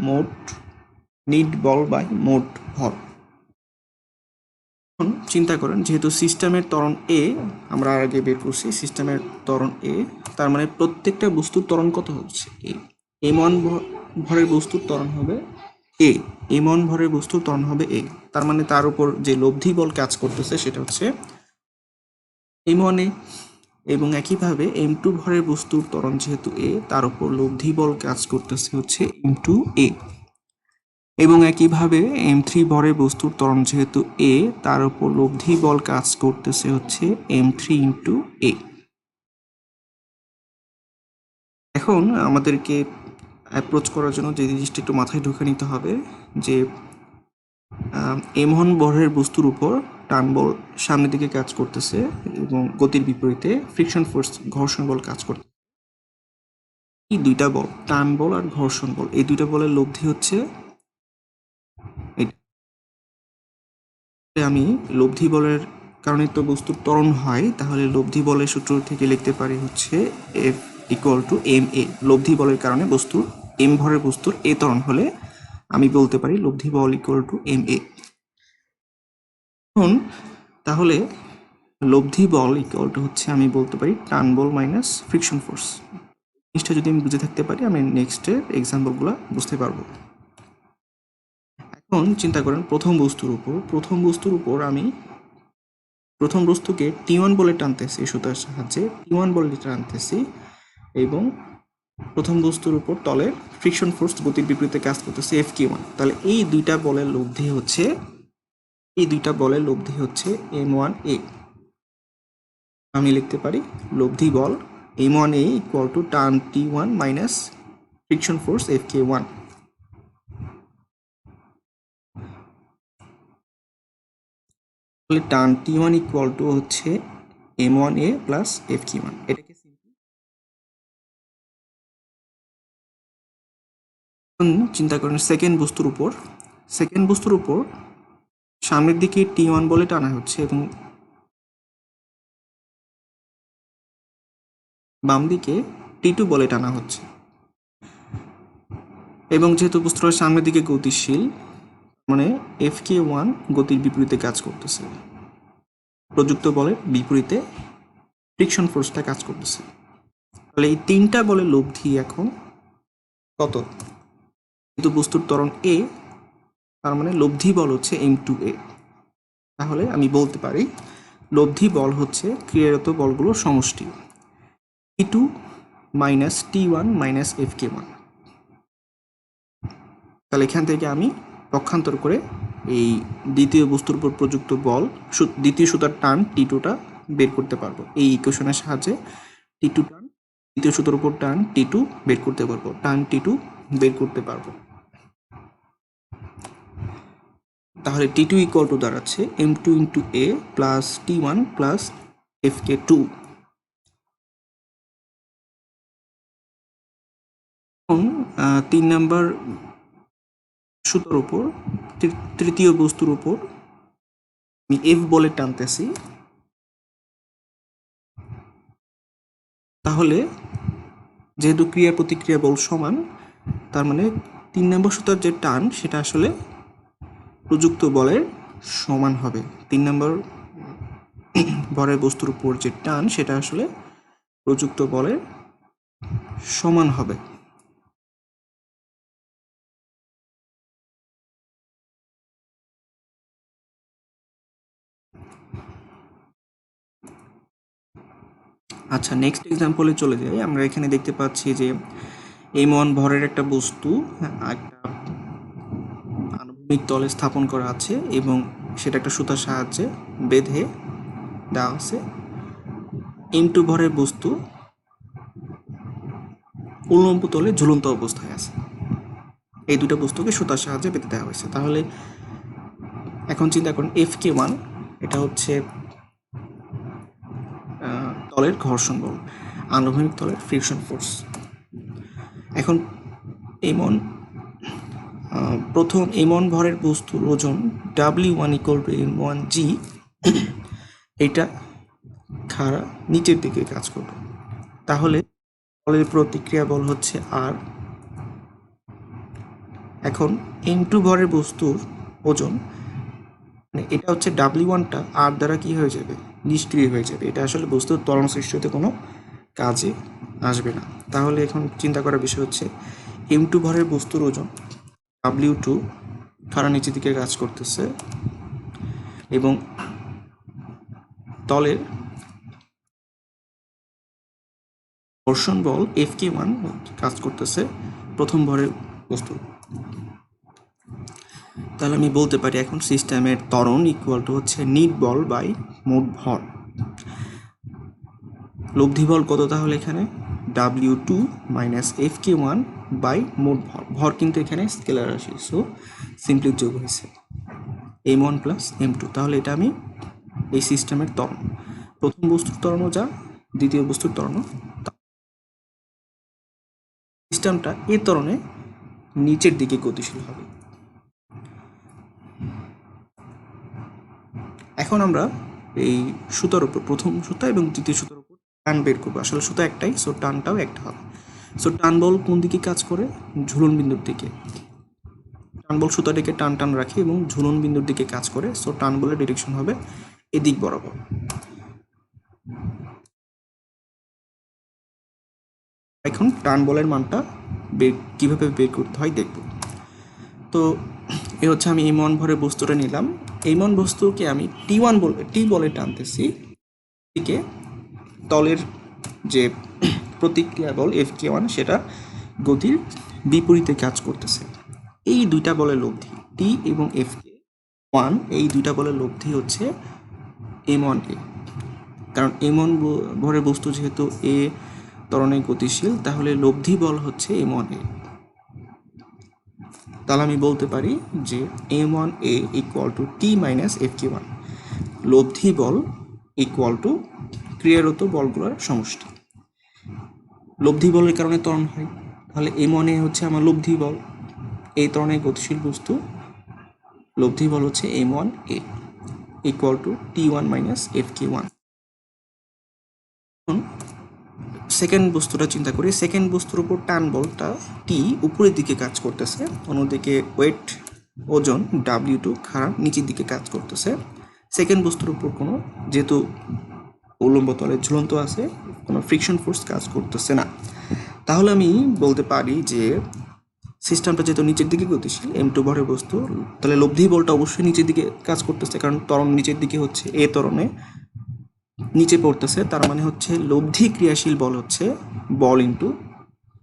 মোট নিট বল বাই মোট ভর। এখন চিন্তা করেন যেহেতু সিস্টেমের ত্বরণ A আমরা আগে বের করছি, সিস্টেমের ত্বরণ A, তার মানে প্রত্যেকটা বস্তুর ত্বরণ কত হচ্ছে? A। m1 ভরের বস্তুর ত্বরণ হবে A, m1 ভরের বস্তুর ত্বরণ হবে A। তার মানে তার উপর যে লব্ধি বল কাজ করতেছে সেটা হচ্ছে m1A, এবং একইভাবে m2 ভরের বস্তুর ত্বরণ যেহেতু A, তার উপর লব্ধি বল কাজ করতেছে হচ্ছে m2A, এবং একইভাবে m3 ভরের বস্তুর ত্বরণ যেহেতু A, তার উপর লব্ধি বল কাজ করতেছে হচ্ছে m3 ইন্টু A। এখন আমাদেরকে অ্যাপ্রোচ করার জন্য যে জিনিসটা একটু মাথায় ঢুকে নিতে হবে যে m1 ভরের বস্তুর উপর টান বল সামনের দিকে কাজ করতেছে এবং গতির বিপরীতে ফ্রিকশন ফোর্স ঘর্ষণ বল কাজ করতে। এই দুইটা বল, টান বল আর ঘর্ষণ বল, এই দুইটা বলের লব্ধি হচ্ছে আমি লব্ধি বলের কারণে তো বস্তুর ত্বরণ হয়, তাহলে লব্ধি বলের সূত্র থেকে লিখতে পারি হচ্ছে F ইকুয়াল টু ma। লব্ধি বলের কারণে বস্তুর m ভরের বস্তুর a ত্বরণ হলে আমি বলতে পারি লব্ধি বল ইকুয়াল টু ma। এখন তাহলে লব্ধি বল ইকুয়াল টু হচ্ছে আমি বলতে পারি টান বল মাইনাস ফ্রিকশন ফোর্স। জিনিসটা যদি আমি বুঝে থাকতে পারি আমি নেক্সটের এক্সাম্পলগুলো বুঝতে পারবো। এখন চিন্তা করেন প্রথম বস্তুর উপর আমি প্রথম বস্তুকে T1 বলে টানতেছি সুতার সাহায্যে, T1 বলে টানতেছি, এবং প্রথম বস্তুর উপর তলের ফ্রিকশন ফোর্স গতির বিপরীতে কাজ করতেছে Fk1। তাহলে এই দুইটা বলের লব্ধি হচ্ছে m1A। আমি লিখতে পারি লব্ধি বল m1A ইকুয়াল টু টান T1 minus friction force Fk1। তাহলে টান T1 ইকুয়াল টু হচ্ছে m1A প্লাস Fk1। এটাকে চিন্তা করেন সেকেন্ড বস্তুর উপর সামনের দিকে T1 বলে টানা হচ্ছে এবং বাম দিকে T2 বলে টানা হচ্ছে, এবং যেহেতু বস্তুটা সামনের দিকে গতিশীল মানে Fk1 গতির বিপরীতে কাজ করতেছে, প্রযুক্ত বলের বিপরীতে ফ্রিকশন ফোর্সটা কাজ করতেছে। তাহলে এই তিনটা বলের লব্ধি এখন কত? কিন্তু বস্তুর ত্বরণ A, তার মানে লব্ধি বল হচ্ছে m2A। তাহলে আমি বলতে পারি লব্ধি বল হচ্ছে ক্রিয়ারত বলগুলোর সমষ্টি। T2 minus T1 minus Fk1। তাহলে এখান থেকে আমি পক্ষান্তর করে এই দ্বিতীয় বস্তুর উপর প্রযুক্ত বল, দ্বিতীয় সুতার টান T2টা বের করতে পারবো। এই ইকুয়েশনের সাহায্যে T2 টান, দ্বিতীয় সুতার উপর টান T2 বের করতে পারবো, টান T2 বের করতে পারবো। তাহলে T2 ইকুয়াল টু দাঁড়াচ্ছে M2 into A plus T1 plus Fk2। এখন 3 নাম্বার সুতার উপর, তৃতীয় বস্তুর উপর আমি F বলে টানতেছি। তাহলে যেহেতু ক্রিয়া প্রতিক্রিয়া বল সমান, তার মানে 3 নম্বর সুতার যে টান সেটা আসলে প্রযুক্ত বলের সমান হবে। 3 নম্বর ভরের বস্তুর উপর যে টান সেটা আসলে প্রযুক্ত বলের সমান হবে। আচ্ছা, নেক্সট এক্সাম্পলে চলে যাই। আমরা এখানে দেখতে পাচ্ছি যে M1 ভরের একটা বস্তু একটা আনুভূমিক তলে স্থাপন করা আছে এবং সেটা একটা সুতার সাহায্যে বেঁধে দেওয়া আছে। M2 ভরের বস্তু উল্লম্ব তলে ঝুলন্ত অবস্থায় আছে। এই দুটো বস্তুকে সুতার সাহায্যে বেঁধে দেওয়া হয়েছে। তাহলে এখন চিন্তা করুন Fk1 এটা হচ্ছে তলের ঘর্ষণ বল, আনুভূমিক তলের ফ্রিকশন ফোর্স। এখন প্রথম M1 ভরের বস্তুর ওজন W1 ইকুয়াল টু M1G, এটা খাড়া নিচের দিকে কাজ করবে। তাহলে বলের প্রতিক্রিয়া বল হচ্ছে R। এখন M2 ভরের বস্তুর ওজন, মানে এটা হচ্ছে W1টা R দ্বারা কি হয়ে যাবে, নিষ্ক্রিয় হয়ে যাবে। এটা আসলে বস্তুর ত্বরণ সৃষ্টিতে কোনো কাজে আসবে না। তাহলে এখন চিন্তা করার বিষয় হচ্ছে M2 ভরের বস্তুর ওজন W2 খাড়া নিচের দিকে কাজ করতেছে এবং তলের ঘর্ষণ বল Fk1 কাজ করতেছে প্রথম ভরের বস্তু। তাহলে আমি বলতে পারি এখন সিস্টেমের ত্বরণ ইকুয়াল টু হচ্ছে নিট বল বাই মোট ভর। লব্ধি বল কত তাহলে এখানে W2 মাইনাস Fk1 বাই মোট ভর। ভর কিন্তু এখানে স্কেলার রাশি, সো সিম্পলি যোগ হয়েছে M1 প্লাস M2। তাহলে এটা আমি এই সিস্টেমের ত্বরণ, প্রথম বস্তুর ত্বরণও যা, দ্বিতীয় বস্তুর ত্বরণও। সিস্টেমটা এই ত্বরণে নিচের দিকে গতিশীল হবে। এখন আমরা এই সুতার উপর, প্রথম সুতা এবং দ্বিতীয় সুতার উপর টান বের করবো। আসলে সুতা একটাই, সো টানটাও একটা হবে। সো টান বল কোন দিকে কাজ করে, ঝুলন বিন্দুর দিকে। টান বল সুতাটিকে টান টান রাখে এবং ঝুলন বিন্দুর দিকে কাজ করে, সো টান বলের ডিরেকশন হবে এদিক বরাবর। এখন টান বলের মানটা কিভাবে বের করতে হয় দেখব। তো এ হচ্ছে আমি M1 ভরে বস্তুটা নিলাম। M1 বস্তুকে আমি T বলে টানতেছি, দিকে তলের যে প্রতিক্রিয়া বল Fk1 সেটা গতির বিপরীতে কাজ করতেছে। এই দুইটা বলের লব্ধি T এবং Fk1, এই দুইটা বলের লব্ধি হচ্ছে M1A। কারণ M1 ভরের বস্তু যেহেতু A ত্বরণে গতিশীল, তাহলে লব্ধি বল হচ্ছে M1A। তাহলে আমি বলতে পারি যে M1A equal to T minus Fk1। লব্ধি বল ইকুয়াল টু ক্রিয়ারত বলগুলোর সমষ্টি। লব্ধি বলের কারণে ত্বরণ হয়, তাহলে M1A হচ্ছে আমার লব্ধি বল। এই ত্বরণে গতিশীল বস্তু, লব্ধি বল হচ্ছে M1A equal to T1 minus Fk1। Second বস্তুটা চিন্তা করি। সেকেন্ড বস্তুর উপর টান বলটা T উপরের দিকে কাজ করতেছে, অন্যদিকে ওয়েট ওজন W2 খাড়া নিচের দিকে কাজ করতেছে। সেকেন্ড বস্তুর উপর কোনো, যেহেতু উল্লম্ব তলে ঝুলন্ত আছে, কোনো ফ্রিকশন ফোর্স কাজ করতেছে না। তাহলে আমি বলতে পারি যে সিস্টেমটা যেহেতু নিচের দিকে গতিশীল, M2 ভরের বস্তু, তাহলে লব্ধি বলটা অবশ্যই নিচের দিকে কাজ করতেছে, কারণ ত্বরণ নিচের দিকে হচ্ছে A ত্বরণে, নিচে পড়তেছে, তার মানে হচ্ছে লব্ধি ক্রিয়াশীল বল হচ্ছে বল ইন্টু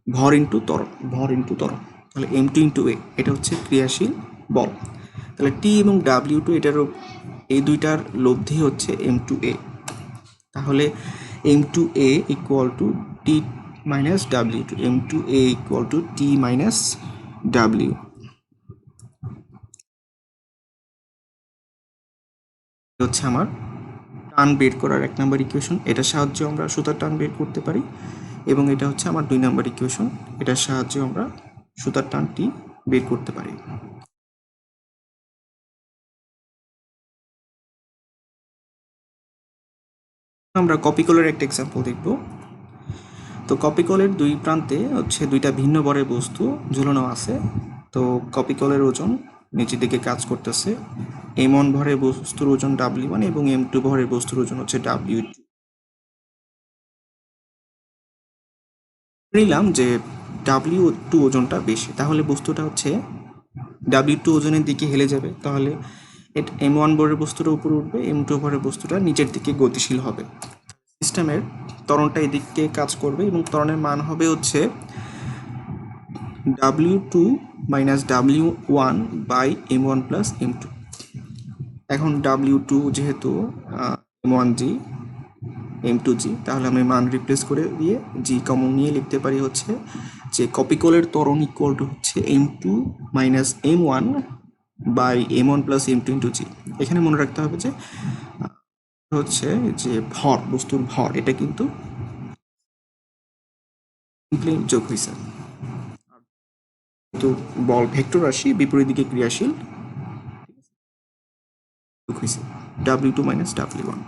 ভর ইন্টু ত্বরণ, ভর ইন্টু ত্বরণ। তাহলে M2 ইন্টু এ এটা হচ্ছে ক্রিয়াশীল বল। তাহলে টি এবং W2 এটারও এই দুইটার লব্ধি হচ্ছে M2A। তাহলে M2A equal to T minus W2, M2A equal to T minus W। হচ্ছে আমার টান বের করার 1 নম্বর ইকুয়েশন, এটার সাহায্যে আমরা সুতার টান বের করতে পারি। এবং এটা হচ্ছে আমার 2 নম্বর ইকুয়েশন, এটার সাহায্যে আমরা সুতার টানটি বের করতে পারি। আমরা কপি কলের একটা এক্সাম্পল দেখব। তো কপি কলের দুই প্রান্তে হচ্ছে দুইটা ভিন্ন ভরের বস্তু ঝুলানো আছে। তো কপি কলের ওজন নিচের দিকে কাজ করতেছে। M1 ভরের বস্তুর ওজন W1 এবং M2 ভরের বস্তুর ওজন হচ্ছে W2। নিলাম যে W2 ওজনটা বেশি, তাহলে বস্তুটা হচ্ছে W2 ওজনের দিকে হেলে যাবে। তাহলে M1 ভরের বস্তুটা উপরে উঠবে, M2 ভরের বস্তুটা নিচের দিকে গতিশীল হবে। সিস্টেমের ত্বরণটা এদিকে কাজ করবে এবং ত্বরণের মান হবে হচ্ছে W2 minus W1 by M1 plus M2। এখন W2 যেহেতু M1G M2G, তাহলে আমি মান রিপ্লেস করে দিয়ে G কমন নিয়ে লিখতে পারি হচ্ছে যে কপি কলের ত্বরণ ইকুয়াল টু হচ্ছে M2 minus M1 by M1 plus M2 into G। এখানে মনে রাখতে হবে যে হচ্ছে যে ভর, বস্তুর ভর, এটা কিন্তু যোগ হয়েছে, তো বল ভেক্টর রাশি বিপরীত দিকে ক্রিয়াশীল যোগ হয়েছে W2 মাইনাস W1।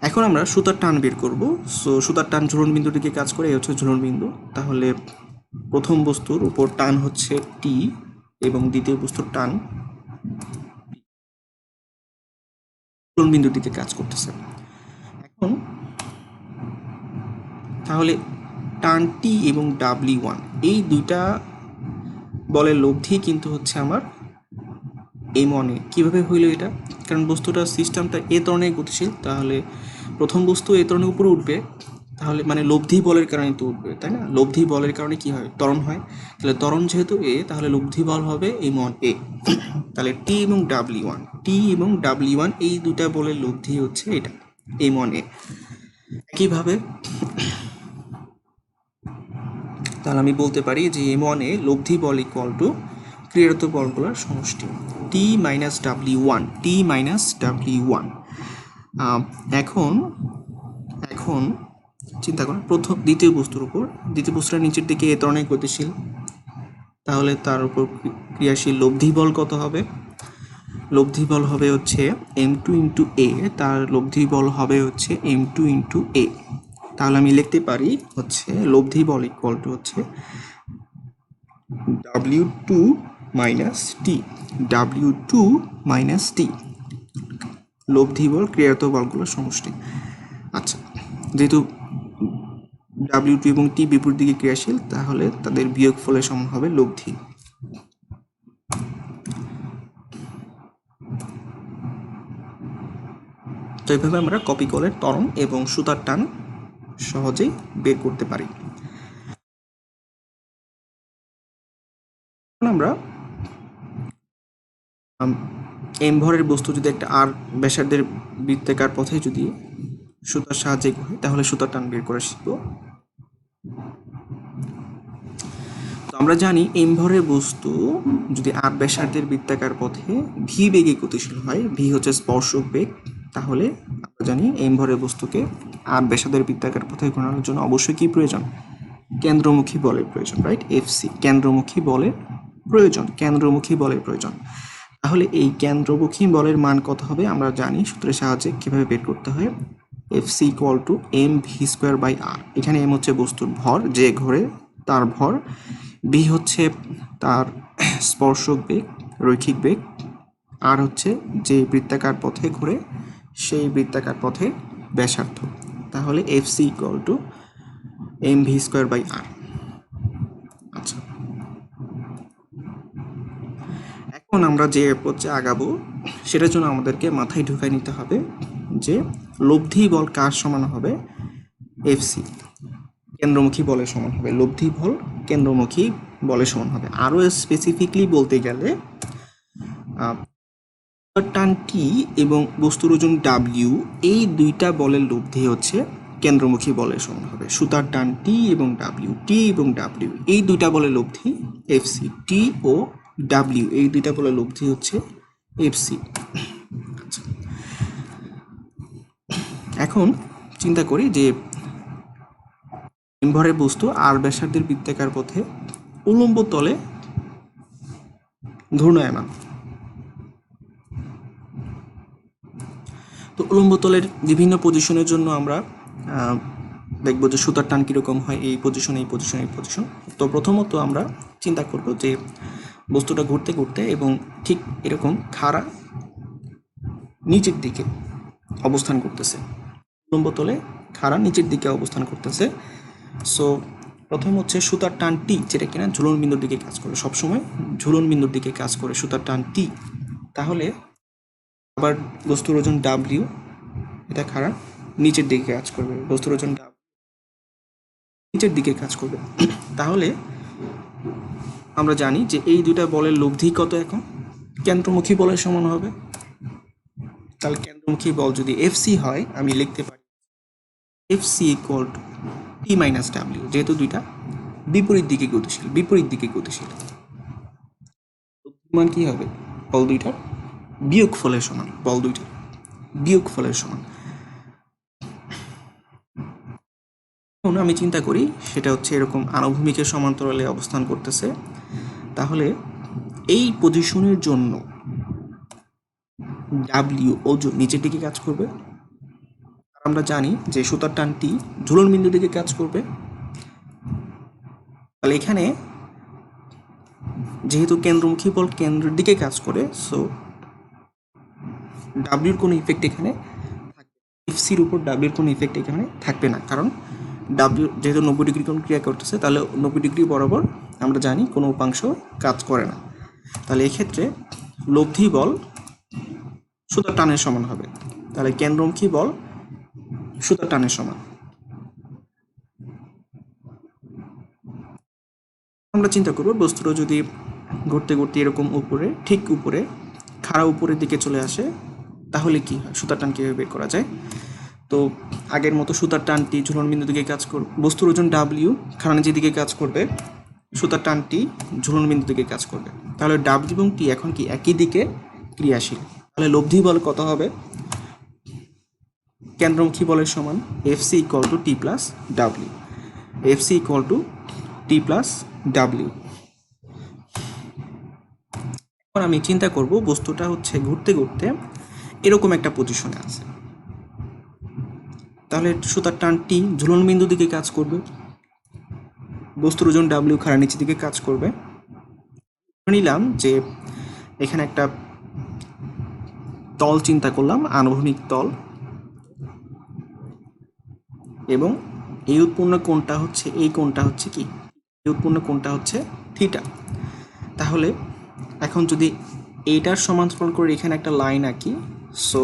এখন আমরা সুতার টান বের করব। সো সুতার টান ঝুলন বিন্দুর দিকে কাজ করে, এই হচ্ছে ঝুলন বিন্দু। তাহলে প্রথম বস্তুর উপর টান হচ্ছে T এবং দ্বিতীয় বস্তুর টান ঝুলন বিন্দুর দিকে কাজ করতেছে। এখন তাহলে টান T এবং W1 এই দুইটা বলের লব্ধি কিন্তু হচ্ছে আমার M1A। কীভাবে হইল এটা? কারণ বস্তুটা সিস্টেমটা এ ত্বরণে গতিশীল, তাহলে প্রথম বস্তু এ ত্বরণে উপরে উঠবে, তাহলে মানে লব্ধি বলের কারণে তো উঠবে, তাই না? লব্ধি বলের কারণে কি হয়? ত্বরণ হয়। তাহলে ত্বরণ যেহেতু এ, তাহলে লব্ধি বল হবে M1A। তাহলে টি এবং W1, টি এবং W1 এই দুটা বলের লব্ধি হচ্ছে এটা M1A। একইভাবে তাহলে আমি বলতে পারি যে M1A লব্ধি বল ইকুয়াল টু ক্রিয়ারত বলগুলোর সমষ্টি T minus W1, T minus W1। এখন এখন চিন্তা করুন দ্বিতীয় বস্তুর উপর, দ্বিতীয় বস্তুটা নিচের দিকে এ ত্বরণে গতিশীল, তাহলে তার উপর ক্রিয়াশীল লব্ধি বল কত হবে? লব্ধি বল হবে হচ্ছে M2 ইন্টু A, তার লব্ধি বল হবে হচ্ছে M2 ইন্টু A। তাহলে আমি লিখতে পারি হচ্ছে লব্ধি বল ইকুয়াল টু হচ্ছে W2 মাইনাস টি, W2 মাইনাস টি, লব্ধি বল ক্রিয়ারত বলগুলোর সমষ্টি। আচ্ছা, যেহেতু W2 এবং টি বিপরীত দিকে ক্রিয়াশীল, তাহলে তাদের বিয়োগফলের সমান হবে লব্ধি। তো এইভাবে আমরা কপি কলের ত্বরণ এবং সুতার টান সহজেই বের করতে পারি। আমরা এম ভরের বস্তু যদি একটা আর ব্যাসার্ধের বৃত্তাকার পথে যদি সুতার সাহায্যে হয়, তাহলে সুতার টান বের করে শিখব। তো আমরা জানি এম ভরের বস্তু যদি আর ব্যাসার্ধের বৃত্তাকার পথে ভি বেগে গতিশীল হয়, ভি হচ্ছে স্পর্শক বেগ, তাহলে আমরা জানি এম ভরের বস্তুকে আর ব্যাসার্ধের বৃত্তাকার পথে ঘোরানোর জন্য অবশ্যই কি প্রয়োজন? কেন্দ্রমুখী বলের প্রয়োজন, রাইট? এফসি, কেন্দ্রমুখী বলের প্রয়োজন, কেন্দ্রমুখী বলের প্রয়োজন। তাহলে এই কেন্দ্রমুখী বলের মান কত হবে আমরা জানি, সূত্রের সাহায্যে কিভাবে বের করতে হয়। F c equal to m v square by r. এখানে এম হচ্ছে বস্তুর ভর, যে ঘোরে তার ভর, ভি হচ্ছে তার স্পর্শক বেগ, রৈখিক বেগ, আর হচ্ছে যে বৃত্তাকার পথে ঘোরে সেই বৃত্তাকার পথে ব্যাসার্ধ। তাহলে f c equal to m v square by r. আচ্ছা, এখন আমরা যে অ্যাপ্রোচে আগাবো সেটার জন্য আমাদেরকে মাথায় ঢুকাই নিতে হবে যে লব্ধি বল কার সমান হবে, এফসি, কেন্দ্রমুখী বলের সমান হবে। লব্ধি বল কেন্দ্রমুখী বলের সমান হবে। আরও স্পেসিফিকলি বলতে গেলে টান টি এবং বস্তুর ওজন ডাব্লিউ, এই দুইটা বলের লব্ধি হচ্ছে কেন্দ্রমুখী বলের সমান হবে। সুতার টান টি এবং ডাব্লিউ, টি এবং ডাব্লিউ এই দুইটা বলের লব্ধি এফসি। টি ও ডাব্লিউ এই দুইটা বলের লব্ধি হচ্ছে এফসি। আচ্ছা, এখন চিন্তা করি যে ভরের বস্তু আর ব্যাসার্ধের বৃত্তাকার পথে উল্লম্ব তলে ঘূর্ণায়মান। তো উল্লম্ব তলের বিভিন্ন পজিশনের জন্য আমরা দেখবো যে সুতার টান কীরকম হয়, এই পজিশন, এই পজিশন, এই পজিশন। তো প্রথমত আমরা চিন্তা করব যে বস্তুটা ঘুরতে ঘুরতে এবং ঠিক এরকম খাড়া নিচের দিকে অবস্থান করতেছে, উল্লম্ব তলে খাড়া নিচের দিকে অবস্থান করতেছে। সো প্রথম হচ্ছে সুতার টান টি, যেটা কিনা ঝুলন বিন্দুর দিকে কাজ করে, সবসময় ঝুলন বিন্দুর দিকে কাজ করে সুতার টান টি। তাহলে আবার বস্তুর ওজন ডাব্লিউ, এটা খাড়া নিচের দিকে কাজ করবে, বস্তুর ওজন নিচের দিকে কাজ করবে। তাহলে আমরা জানি যে এই দুইটা বলের লব্ধি কত, এখন কেন্দ্রমুখী বলের সমান হবে। তাহলে কেন্দ্রমুখী বল যদি এফসি হয়, আমি লিখতে পারি FC equal to T minus W, যেহেতু দুইটা বিপরীত দিকে গতিশীল। মান কি হবে, বল দুইটার বিয়োগফলের সমান, বল দুইটার বিয়োগফলের সমান। এখন আমি চিন্তা করি সেটা হচ্ছে এরকম আনুভূমিকের সমান্তরালে অবস্থান করতেছে। তাহলে এই পজিশনের জন্য ডাব্লিউ ওজন নিচের দিকে কাজ করবে। আমরা জানি যে সুতার টানটি ঝুলন বিন্দুর দিকে কাজ করবে। তাহলে এখানে যেহেতু কেন্দ্রমুখী বল কেন্দ্রের দিকে কাজ করে, সো ডাব্লিউর কোনো ইফেক্ট এখানে এফসির উপর ডাব্লিউর কোনো ইফেক্ট এখানে থাকবে না, কারণ ডাব্লিউ যেহেতু 90 ডিগ্রি কোণ ক্রিয়া করতেছে, তাহলে 90 ডিগ্রি বরাবর আমরা জানি কোনো উপাংশ কাজ করে না। তাহলে এক্ষেত্রে লব্ধি বল সুতার টানের সমান হবে। তাহলে কেন্দ্রমুখী বল সুতার টানের সমান। আমরা চিন্তা করব বস্তুটা যদি ঘুরতে ঘুরতে এরকম উপরে, ঠিক উপরে খাড়া উপরের দিকে চলে আসে, তাহলে কি হয়, সুতার টান কীভাবে বের করা যায়। তো আগের মতো সুতার টানটি ঝুলন বিন্দুর দিকে কাজ করবে, বস্তুর ওজন ডাব্লিউ খাড়া নিচের দিকে কাজ করবে, সুতার টানটি ঝুলন বিন্দুর দিকে কাজ করবে। তাহলে ডাব্লিউ এবং টি এখন কি একই দিকে ক্রিয়াশীল। তাহলে লব্ধি বল কত হবে, কেন্দ্রমুখী বলের সমান FC equal to T plus W, FC equal to T plus W. এখন আমি চিন্তা করব বস্তুটা হচ্ছে ঘুরতে ঘুরতে এরকম একটা পজিশনে আছে। তাহলে সুতার টানটি ঝুলন বিন্দুর দিকে কাজ করবে, বস্তুর ওজন ডাব্লিউ খাড়া নিচের দিকে কাজ করবে। নিলাম যে এখানে একটা তল চিন্তা করলাম, আনুভূমিক তল, এবং এই উৎপন্ন কোণটা হচ্ছে, এই কোণটা হচ্ছে কি, এই উৎপন্ন কোণটা হচ্ছে থিটা। তাহলে এখন যদি এইটার সমান্তরাল করে এখানে একটা লাইন আঁকি, সো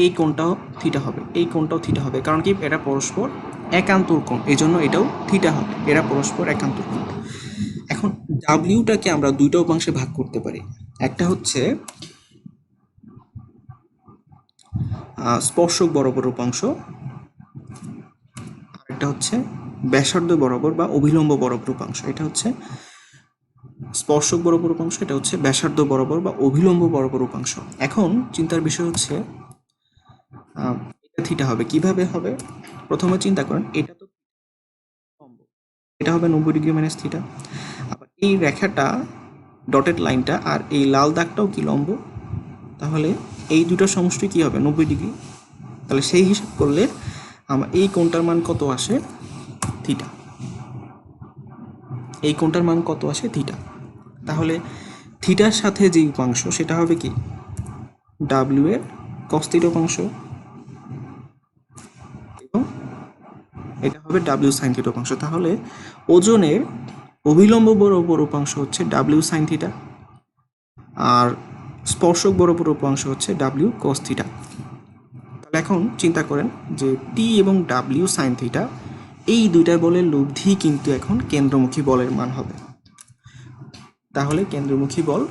এই কোণটাও থিটা হবে, এই কোণটাও থিটা হবে, কারণ কি এটা পরস্পর একান্তর কোণ, এই জন্য এটাও থিটা হবে, এরা পরস্পর একান্তর কোণ। এখন ডাব্লিউটাকে আমরা দুইটা উপাংশে ভাগ করতে পারি, একটা হচ্ছে স্পর্শক বরাবর উপাংশ, আর একটা হচ্ছে ব্যাসার্ধ বরাবর বা অভিলম্ব বরাবর উপাংশ। এটা হচ্ছে স্পর্শক বরাবর উপাংশ, এটা হচ্ছে ব্যাসার্ধ বরাবর বা অভিলম্ব বরাবর উপাংশ। এখন চিন্তার বিষয় হচ্ছে এটা থিটা হবে, কিভাবে হবে। প্রথমে চিন্তা করেন, এটা তো এটা হবে 90 ডিগ্রি মাইনাস থিটা, আবার এই রেখাটা ডটেড লাইনটা আর এই লাল দাগটাও কি লম্ব, তাহলে এই দুটো সমষ্টি কি হবে 90 ডিগ্রি। তাহলে সেই হিসাব করলে আমার এই কোণটার মান কত আসে, থিটা, এই কোণটার মান কত আসে, থিটা। তাহলে থিটার সাথে যে উপাংশ সেটা হবে কি ডাব্লিউ এর কস থিটা উপাংশ, এবং এটা হবে ডাব্লিউ সাইন থিটা উপাংশ। তাহলে ওজনের অভিলম্ব বরাবর উপাংশ হচ্ছে ডাব্লিউ সাইন থিটা, আর স্পর্শক বরাবর উপাংশ হচ্ছে ডাব্লিউ কস থিটা। তাহলে এখন চিন্তা করেন যে টি এবং ডাব্লিউ সাইন থিটা এই দুইটা বলের লব্ধি কিন্তু এখন কেন্দ্রমুখী বলের মান হবে। তাহলে কেন্দ্রমুখী বল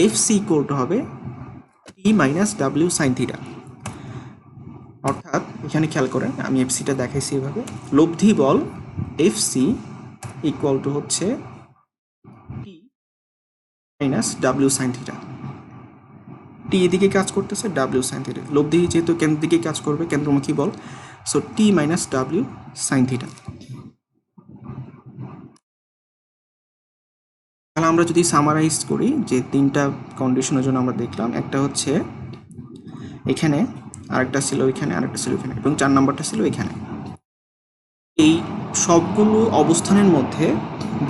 এফ সি ইকুয়াল টু হবে টি মাইনাস ডাব্লিউ সাইন থিটা। অর্থাৎ এখানে খেয়াল করেন আমি এফ সিটা দেখাইছি এভাবে, লব্ধি বল এফ সি ইকুয়াল টু হচ্ছে টি মাইনাস ডাব্লিউ সাইন থিটা। টি এদিকে কাজ করতেছে, ডাব্লিউ সাইন থিটা, লব্ধি যেহেতু কেন্দ্রের দিকে কাজ করবে কেন্দ্রমুখী বল, সো টি মাইনাস ডাব্লিউ সাইন থিটা। তাহলে আমরা যদি সামারাইজ করি যে তিনটা কন্ডিশনের জন্য আমরা দেখলাম, একটা হচ্ছে এখানে, আরেকটা ছিল এখানে, আরেকটা ছিল এখানে, এবং 4 নম্বরটা ছিল এখানে। এই সবগুলো অবস্থানের মধ্যে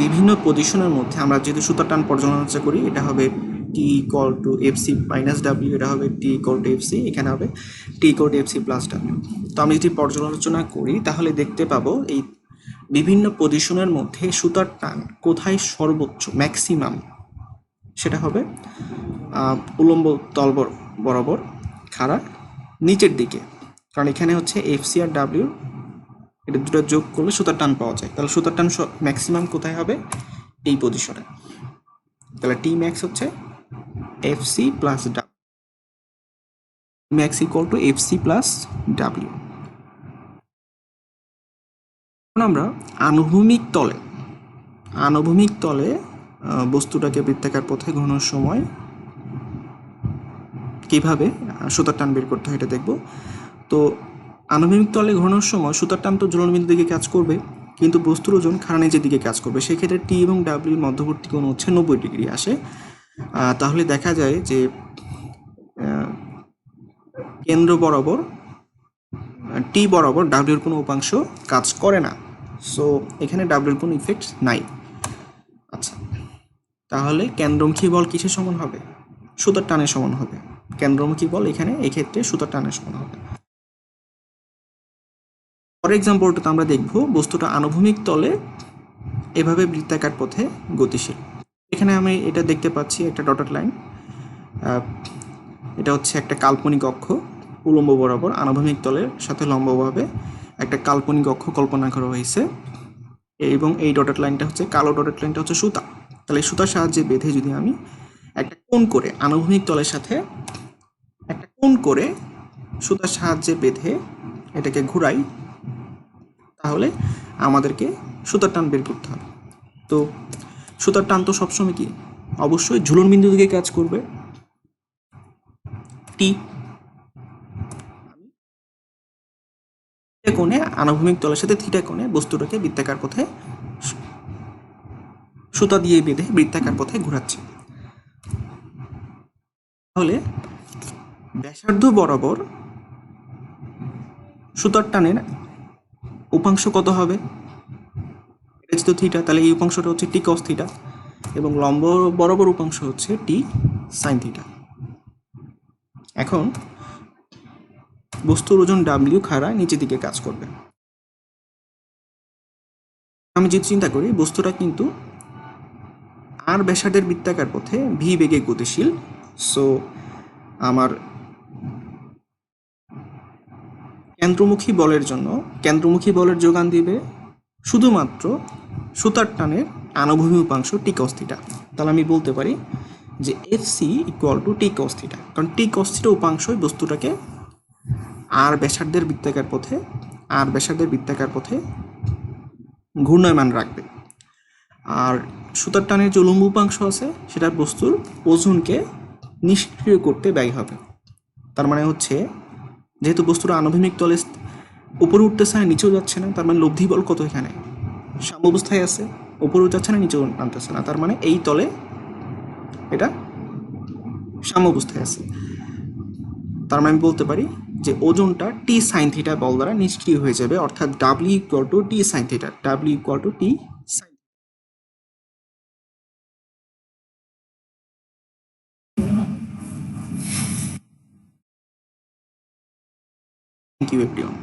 বিভিন্ন পজিশনের মধ্যে আমরা যেহেতু সুতার টান পর্যালোচনা করি, এটা হবে t equal to F c minus ডাব্লিউ, এটা হবে t equal to F c, এখানে হবে t equal to F C plus ডাব্লিউ। তো আমি যদি পর্যালোচনা করি তাহলে দেখতে পাবো এই বিভিন্ন পজিশনের মধ্যে সুতার টান কোথায় সর্বোচ্চ ম্যাক্সিমাম, সেটা হবে উলম্ব তল বরাবর খাড়া নিচের দিকে, কারণ এখানে হচ্ছে এফ সি আর ডাব্লিউ এটা দুটো যোগ করলে সুতার টান পাওয়া যায়। তাহলে সুতার টান ম্যাক্সিমাম কোথায় হবে? এই পজিশনে। তাহলে টি ম্যাক্স হচ্ছে F C plus W, max equal to F C plus W. এখন আমরা আনুভূমিক তলে বস্তুটাকে বৃত্তাকার পথে ঘোরানোর সময় কিভাবে সুতার টান বের করতে হয় এটা দেখব। তো আনুভূমিক তলে ঘোরানোর সময় সুতার টান তো ঝুলন বিন্দুর দিকে কাজ করবে, কিন্তু বস্তুর ওজন খাড়া নিচের দিকে কাজ করবে। সেক্ষেত্রে টি এবং ডাব্লিউর মধ্যবর্তী কোণ হচ্ছে 90 ডিগ্রি আসে। তাহলে দেখা যায় যে কেন্দ্র বরাবর টি বরাবর ডাব্লিউর কোনো উপাংশ কাজ করে না, সো এখানে ডাব্লিউর কোনো ইফেক্ট নাই। আচ্ছা, তাহলে কেন্দ্রমুখী বল কিসের সমান হবে? সুতার টানের সমান হবে। কেন্দ্রমুখী বল এখানে এক্ষেত্রে সুতার টানের সমান হবে। ফর এক্সাম্পলটা আমরা দেখব বস্তুটা আনুভূমিক তলে এভাবে বৃত্তাকার পথে গতিশীল। এখানে আমি এটা দেখতে পাচ্ছি একটা ডটেড লাইন, এটা হচ্ছে একটা কাল্পনিক অক্ষ, উলম্ব বরাবর আনুভূমিক তলের সাথে লম্বভাবে একটা কাল্পনিক অক্ষ কল্পনা করা হয়েছে, এবং এই ডটেড লাইনটা হচ্ছে, কালো ডটেড লাইনটা হচ্ছে সুতা। তাহলে সুতার সাহায্যে বেঁধে যদি আমি একটা কোণ করে আনুভূমিক তলের সাথে একটা কোণ করে সুতার সাহায্যে বেঁধে এটাকে ঘুরাই, তাহলে আমাদেরকে সুতার টান বের করতে হবে। তো সুতার টান তো সবসময় কি অবশ্যই ঝুলন বিন্দু দিকে কাজ করবে, টি কোণে আনুভূমিক তলের সাথে থিটা কোণে বস্তুটাকে বৃত্তাকার পথে সুতা দিয়ে বেঁধে বৃত্তাকার পথে ঘোরাচ্ছে। তাহলে ব্যাসার্ধ বরাবর সুতার টানের উপাংশ কত হবে? এটা যেহেতু থিটা, তাহলে এই উপাংশটা হচ্ছে টি কস থিটা, এবং লম্ব বরাবর উপাংশ হচ্ছে টি সাইন থিটা। এখন বস্তুর ওজন ডাব্লিউ খাড়া নিচের দিকে কাজ করবে। আমি যদি চিন্তা করি বস্তুটা কিন্তু আর ব্যাসার্ধের বৃত্তাকার পথে ভি বেগে গতিশীল, সো আমার কেন্দ্রমুখী বলের যোগান দিবে শুধুমাত্র সুতার টানের আনুভূমিক উপাংশ টি কস থিটা। তাহলে আমি বলতে পারি যে F C equal to T cos theta, কারণ টি কস থিটা উপাংশই বস্তুটাকে আর ব্যাসার্ধের বৃত্তাকার পথে ঘূর্ণায়মান রাখবে। আর সুতার টানের যে উলম্ব উপাংশ আছে সেটা বস্তুর ওজনকে নিষ্ক্রিয় করতে ব্যয় হবে। তার মানে হচ্ছে যেহেতু বস্তুর আনুভূমিক তলে উপরে উঠতেছে না নিচেও যাচ্ছে না, তার মানে লব্ধি বল কত? এখানে সাম্য অবস্থায় আছে, উপরেও যাচ্ছে না নিচেও নামতেছে না, তার মানে এই তলে এটা সাম্য অবস্থায় আছে। তার মানে আমি বলতে পারি যে ওজনটা টি সাইন থিটা বল দ্বারা নিষ্ক্রিয় হয়ে যাবে, অর্থাৎ W equal to T sine theta, W equal to T sine. Thank you everyone.